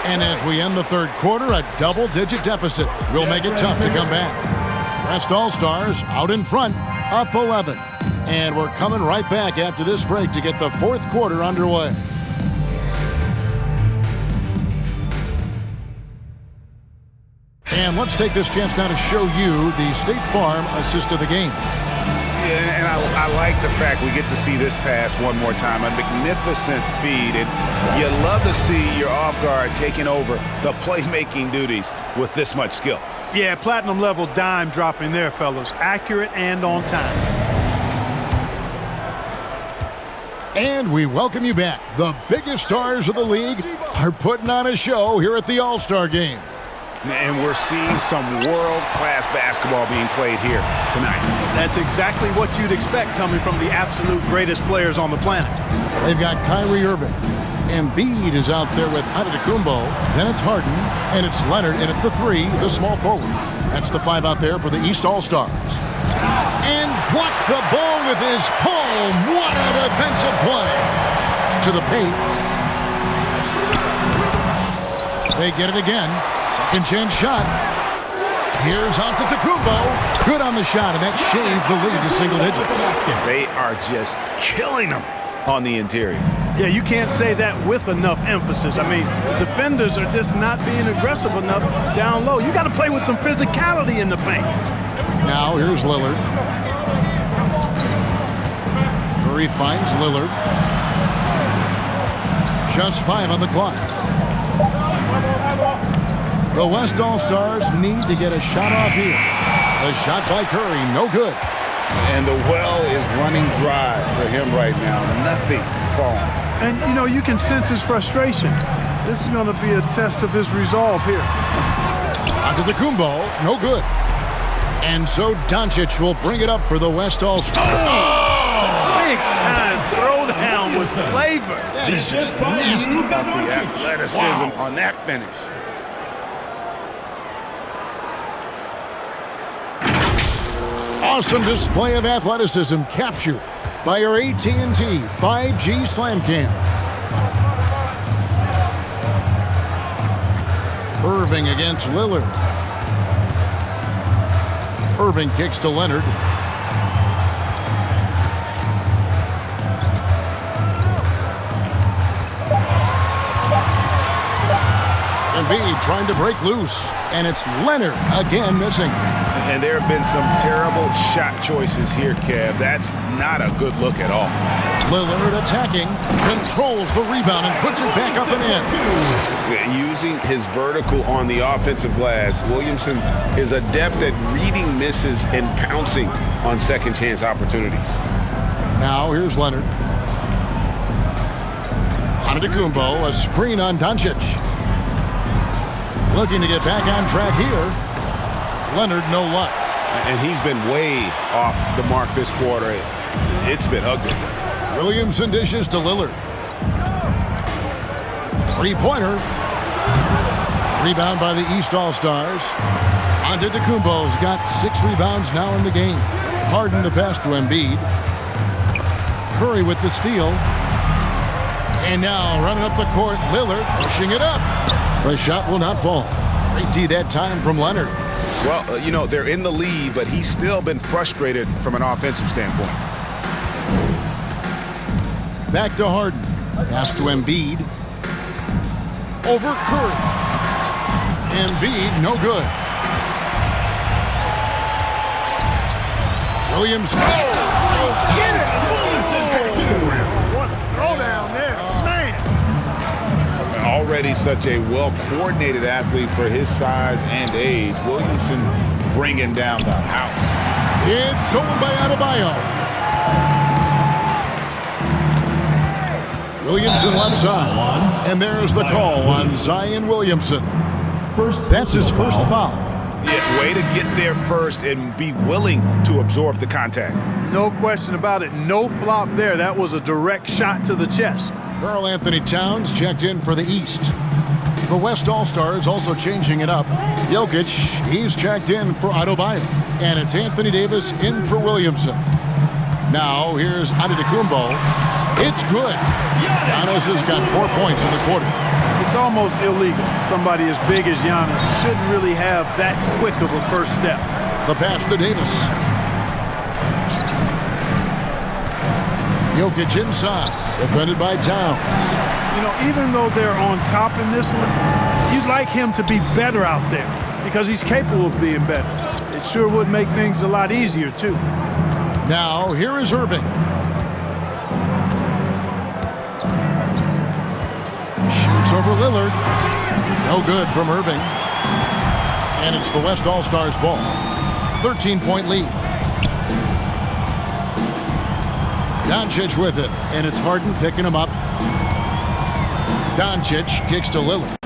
Speaker 3: And as we end the third quarter, a double-digit deficit will make it tough to come back. West All-Stars out in front, up 11. And we're coming right back after this break to get the fourth quarter underway. And let's take this chance now to show you the State Farm assist of the game.
Speaker 1: Yeah, and I like the fact we get to see this pass one more time. A magnificent feed. And you love to see your off guard taking over the playmaking duties with this much skill.
Speaker 2: Yeah, platinum level dime dropping there, fellas. Accurate and on time.
Speaker 3: And we welcome you back. The biggest stars of the league are putting on a show here at the All-Star Game.
Speaker 1: And we're seeing some world-class basketball being played here tonight.
Speaker 2: That's exactly what you'd expect coming from the absolute greatest players on the planet.
Speaker 3: They've got Kyrie Irving. Embiid is out there with Antetokounmpo. Then it's Harden, and it's Leonard in at the 3, the small forward. That's the 5 out there for the East All-Stars. And blocked the ball with his palm. What a defensive play. To the paint. They get it again. Second chance shot. Here's Antetokounmpo. Good on the shot, and that shaves the lead to single digits.
Speaker 1: They are just killing them on the interior.
Speaker 2: Yeah, you can't say that with enough emphasis. I mean, the defenders are just not being aggressive enough down low. You got to play with some physicality in the paint.
Speaker 3: Now here's Lillard. Curry finds Lillard. Just 5 on the clock. The West All-Stars need to get a shot off here. The shot by Curry, no good.
Speaker 1: And the well is running dry for him right now. Nothing falling.
Speaker 2: And, you know, you can sense his frustration. This is going to be a test of his resolve here.
Speaker 3: Antetokounmpo, no good. And so Doncic will bring it up for the West All-Stars.
Speaker 2: Oh! Big time throwdown with flavor.
Speaker 3: That is just nasty.
Speaker 1: About the athleticism on that finish.
Speaker 3: Awesome display of athleticism captured by our AT&T 5G Slam Cam. Irving against Lillard. Irving kicks to Leonard. Embiid trying to break loose, and it's Leonard again missing.
Speaker 1: And there have been some terrible shot choices here, Kev. That's not a good look at all.
Speaker 3: Lillard attacking, controls the rebound and puts it back up and in.
Speaker 1: Using his vertical on the offensive glass, Williamson is adept at reading misses and pouncing on second chance opportunities.
Speaker 3: Now here's Leonard. Antetokounmpo, a screen on Doncic. Looking to get back on track here. Leonard, no luck.
Speaker 1: And he's been way off the mark this quarter. It's been ugly.
Speaker 3: Williamson dishes to Lillard. Three-pointer. Rebound by the East All-Stars. Antetokounmpo's got 6 rebounds now in the game. Harden the pass to Embiid. Curry with the steal. And now running up the court, Lillard pushing it up. The shot will not fall. Great D that time from Leonard.
Speaker 1: Well, you know, they're in the lead, but he's still been frustrated from an offensive standpoint.
Speaker 3: Back to Harden. Pass to Embiid. Over Curry. Embiid, no good. Williams.
Speaker 5: Get it! What a throwdown there. Man.
Speaker 1: Already such a well-coordinated athlete for his size and age. Williamson bringing down the house.
Speaker 3: It's stolen by Adebayo. Williamson left side. And there's the call on Zion Williamson. That's his first foul.
Speaker 1: Yeah, way to get there first and be willing to absorb the contact.
Speaker 2: No question about it. No flop there. That was a direct shot to the chest.
Speaker 3: Karl Anthony Towns checked in for the East. The West All-Stars also changing it up. Jokic, he's checked in for Adebayo. And it's Anthony Davis in for Williamson. Now here's Antetokounmpo. It's good. Giannis has got 4 points in the quarter.
Speaker 2: It's almost illegal. Somebody as big as Giannis shouldn't really have that quick of a first step.
Speaker 3: The pass to Davis. Jokic inside, defended by Towns.
Speaker 2: You know, even though they're on top in this one, you'd like him to be better out there because he's capable of being better. It sure would make things a lot easier, too.
Speaker 3: Now, here is Irving. Shoots over Lillard. No good from Irving. And it's the West All-Stars ball. 13-point lead. Doncic with it, and it's Harden picking him up. Doncic kicks to Lillard.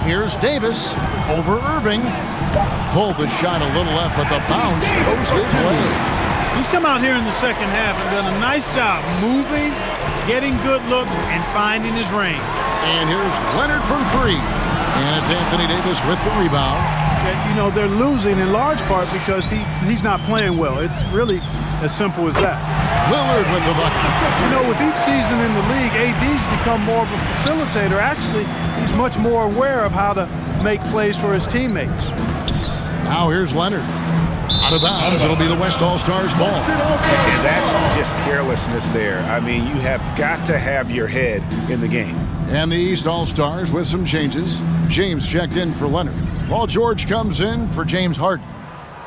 Speaker 3: Here's Davis over Irving. Pulled the shot a little left, but the bounce goes his way.
Speaker 2: He's come out here in the second half and done a nice job moving, getting good looks, and finding his range.
Speaker 3: And here's Leonard from 3. And it's Anthony Davis with the rebound.
Speaker 2: And, you know, they're losing in large part because he's not playing well. It's really as simple as that.
Speaker 3: Lillard with the bucket.
Speaker 2: You know, with each season in the league, AD's become more of a facilitator. Actually, he's much more aware of how to make plays for his teammates.
Speaker 3: Now here's Leonard. Out of bounds, it'll be the West All-Stars ball.
Speaker 1: And that's just carelessness there. I mean, you have got to have your head in the game.
Speaker 3: And the East All-Stars with some changes. James checked in for Leonard. Paul George comes in for James Harden.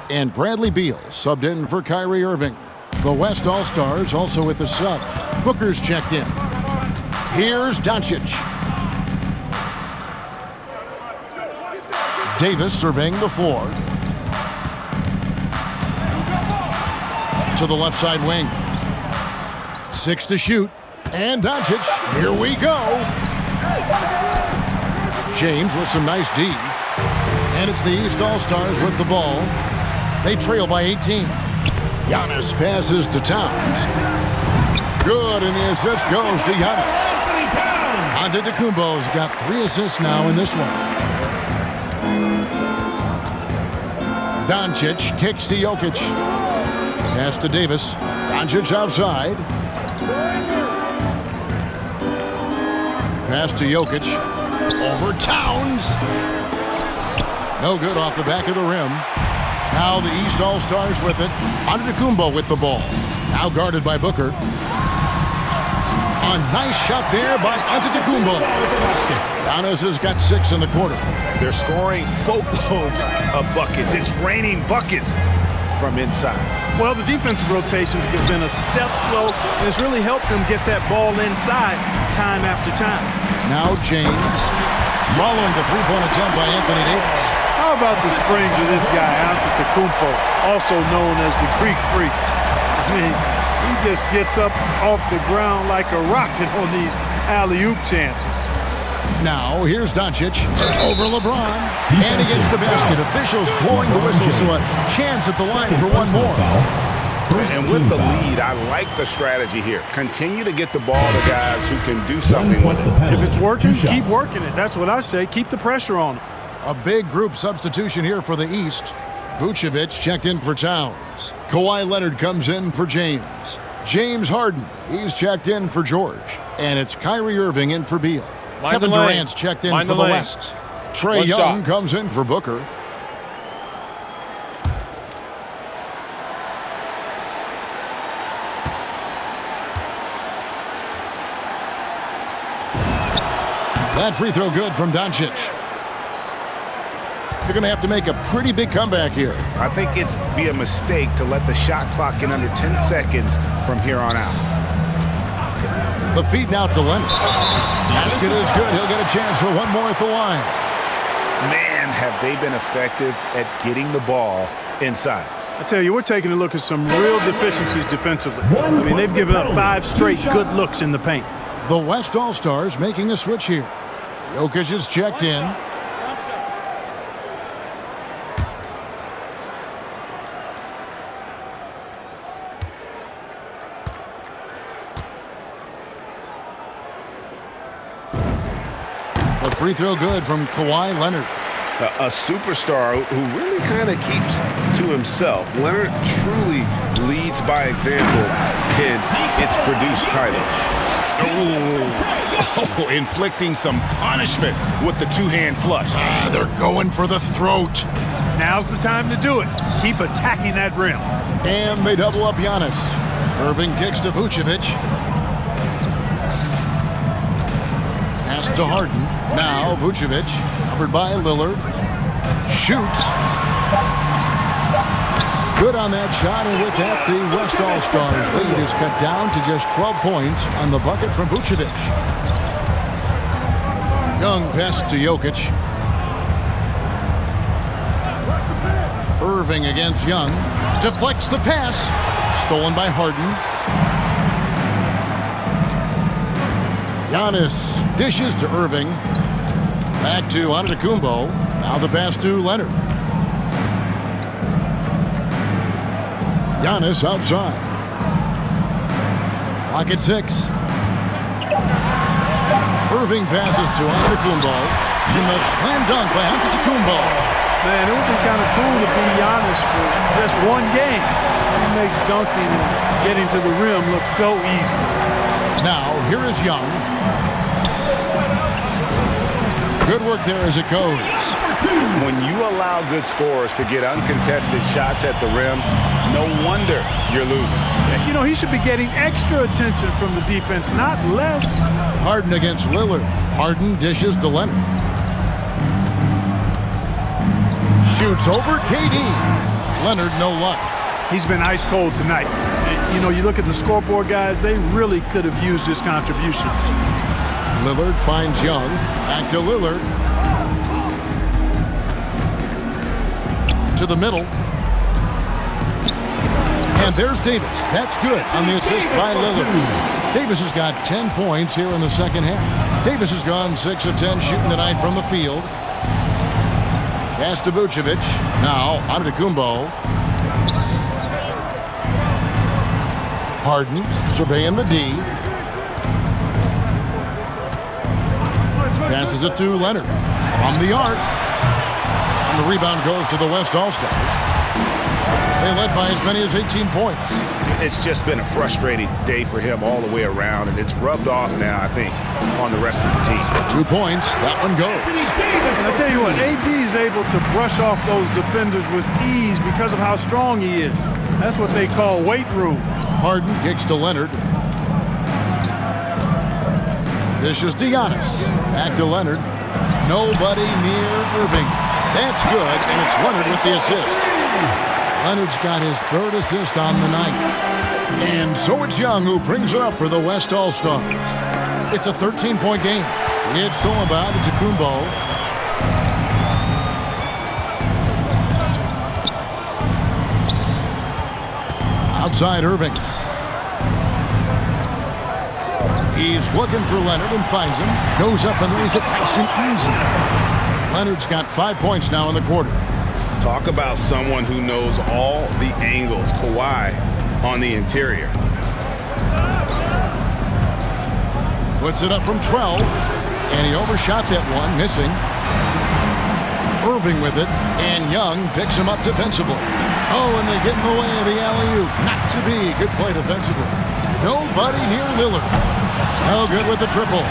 Speaker 3: And Bradley Beal subbed in for Kyrie Irving. The West All-Stars also with a sub. Booker's checked in. Here's Doncic. Davis surveying the floor. To the left side wing. 6 to shoot. And Doncic. Here we go. James with some nice D. And it's the East All-Stars with the ball. They trail by 18. Giannis passes to Towns. Good, and the assist goes to Giannis. Antetokounmpo's got 3 assists now in this one. Doncic kicks to Jokic. Pass to Davis. Doncic outside. Pass to Jokic. Over Towns. No good off the back of the rim. Now the East All-Stars with it. Antetokounmpo with the ball. Now guarded by Booker. A nice shot there by Antetokounmpo. Giannis has got 6 in the quarter.
Speaker 1: They're scoring boatloads of buckets. It's raining buckets from inside.
Speaker 2: Well, the defensive rotations have been a step slow, and it's really helped them get that ball inside time after time.
Speaker 3: Now James, following the three-point attempt by Anthony Davis.
Speaker 2: How about the springs of this guy, Antetokounmpo, also known as the Greek Freak? I mean, he just gets up off the ground like a rocket on these alley-oop chances.
Speaker 3: Now, here's Doncic over LeBron, and he gets the basket. Officials blowing the whistle, so a chance at the line for one more.
Speaker 1: And with the lead, I like the strategy here. Continue to get the ball to guys who can do something with it.
Speaker 2: If it's working, keep working it. That's what I say. Keep the pressure on him.
Speaker 3: A big group substitution here for the East. Vucevic checked in for Towns. Kawhi Leonard comes in for James. James Harden, he's checked in for George. And it's Kyrie Irving in for Beal. Kevin Durant's checked in for the West. Trae Young comes in for Booker. That free throw good from Doncic. They're going to have to make a pretty big comeback here.
Speaker 1: I think it's be a mistake to let the shot clock in under 10 seconds from here on out.
Speaker 3: The feed now to Leonard. Basket is good. He'll get a chance for one more at the line.
Speaker 1: Man, have they been effective at getting the ball inside.
Speaker 2: I tell you, we're taking a look at some real deficiencies defensively. I mean, they've given up 5 straight good looks in the paint.
Speaker 3: The West All-Stars making a switch here. Jokic is checked in. The free throw good from Kawhi Leonard.
Speaker 6: A superstar who really kind of keeps to himself. Leonard truly leads by example, and it's produced titles.
Speaker 1: Oh, inflicting some punishment with the two-hand flush.
Speaker 3: They're going for the throat.
Speaker 2: Now's the time to do it. Keep attacking that rim.
Speaker 3: And they double up Giannis. Irving kicks to Vucevic. Pass to Harden. Now Vucevic, covered by Lillard. Shoots. Good on that shot, and with that, the West All-Stars lead is cut down to just 12 points on the bucket from Vucevic. Young pass to Jokic. Irving against Young. Deflects the pass. Stolen by Harden. Giannis dishes to Irving. Back to Antetokounmpo. Now the pass to Leonard. Giannis outside. Clock at 6. Irving passes to Antetokounmpo. And the slam dunk by Antetokounmpo.
Speaker 2: Man, it would be kind of cool to be Giannis for just one game. He makes dunking and getting to the rim look so easy.
Speaker 3: Now, here is Young. Good work there as it goes.
Speaker 1: When you allow good scorers to get uncontested shots at the rim, no wonder you're losing.
Speaker 2: You know, he should be getting extra attention from the defense, not less.
Speaker 3: Harden against Lillard. Harden dishes to Leonard. Shoots over KD. Leonard, no luck.
Speaker 2: He's been ice cold tonight. You know, you look at the scoreboard, guys, they really could have used his contributions.
Speaker 3: Lillard finds Young. Back to Lillard. To the middle. And there's Davis. That's good on the assist by Lillard. Davis has got 10 points here in the second half. Davis has gone 6 of 10 shooting tonight from the field. Pass to Vucevic. Now, Antetokounmpo. Harden surveying the D. Passes it to Leonard from the arc. And the rebound goes to the West All-Stars. They led by as many as 18 points.
Speaker 1: It's just been a frustrating day for him all the way around, and it's rubbed off now, I think, on the rest of the team.
Speaker 3: 2 points. That one goes.
Speaker 2: And I tell you what, AD is able to brush off those defenders with ease because of how strong he is. That's what they call weight room.
Speaker 3: Harden kicks to Leonard. This is Giannis. Back to Leonard. Nobody near Irving. That's good, and it's Leonard with the assist. Leonard's got his third assist on the night. And so it's Young who brings it up for the West All-Stars. It's a 13-point game. It's Solomon to Kumbo. Outside Irving. He's looking for Leonard and finds him. Goes up and lays it nice and easy. Leonard's got 5 points now in the quarter.
Speaker 1: Talk about someone who knows all the angles. Kawhi on the interior.
Speaker 3: Puts it up from 12. And he overshot that one, missing. Irving with it. And Young picks him up defensively. Oh, and they get in the way of the alley-oop. Not to be. Good play defensively. Nobody near Lillard. No good with the triple.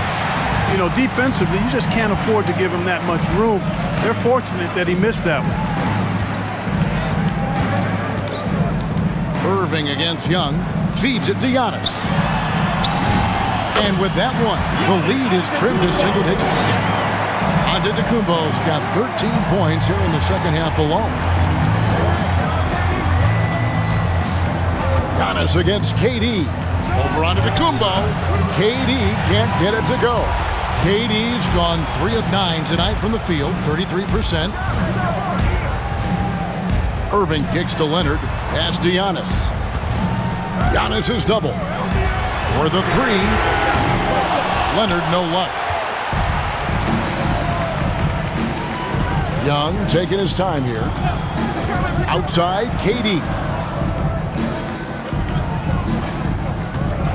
Speaker 2: You know, defensively, you just can't afford to give him that much room. They're fortunate that he missed that one.
Speaker 3: Irving against Young. Feeds it to Giannis. And with that one, the lead is trimmed to single digits. Antetokounmpo's got 13 points here in the second half alone. Giannis against KD. Over onto Antetokounmpo. KD can't get it to go. KD's gone 3 of 9 tonight from the field, 33%. Irving kicks to Leonard. Pass to Giannis. Giannis is double. For the 3. Leonard, no luck. Young taking his time here. Outside, KD.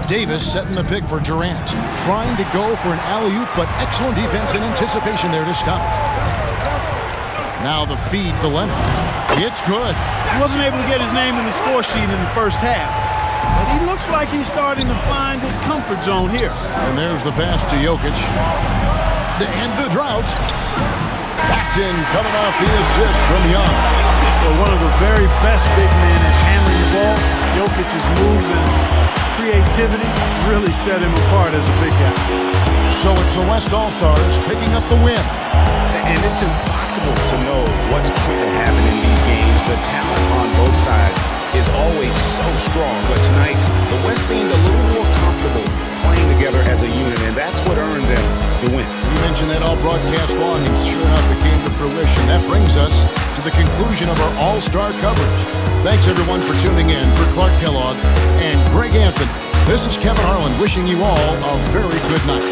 Speaker 3: Davis setting the pick for Durant. Trying to go for an alley-oop, but excellent defense and anticipation there to stop it. Now the feed to Leonard. It's good.
Speaker 2: He wasn't able to get his name in the score sheet in the first half. But he looks like he's starting to find his comfort zone here.
Speaker 3: And there's the pass to Jokic. To end the drought. That's in, coming off the assist from Young.
Speaker 2: So one of the very best big men at handling the ball. Jokic's moves and creativity really set him apart as a big guy.
Speaker 3: So it's the West All-Stars picking up the win.
Speaker 1: And it's impossible to know what's going to happen in these games. The talent on both sides is always so strong. But tonight, the West seemed a little more comfortable playing together as a unit, and that's what earned them the win.
Speaker 3: You mentioned that all broadcast long, and sure enough, it came to fruition. That brings us to the conclusion of our All-Star coverage. Thanks, everyone, for tuning in. For Clark Kellogg and Greg Anthony, this is Kevin Harlan wishing you all a very good night.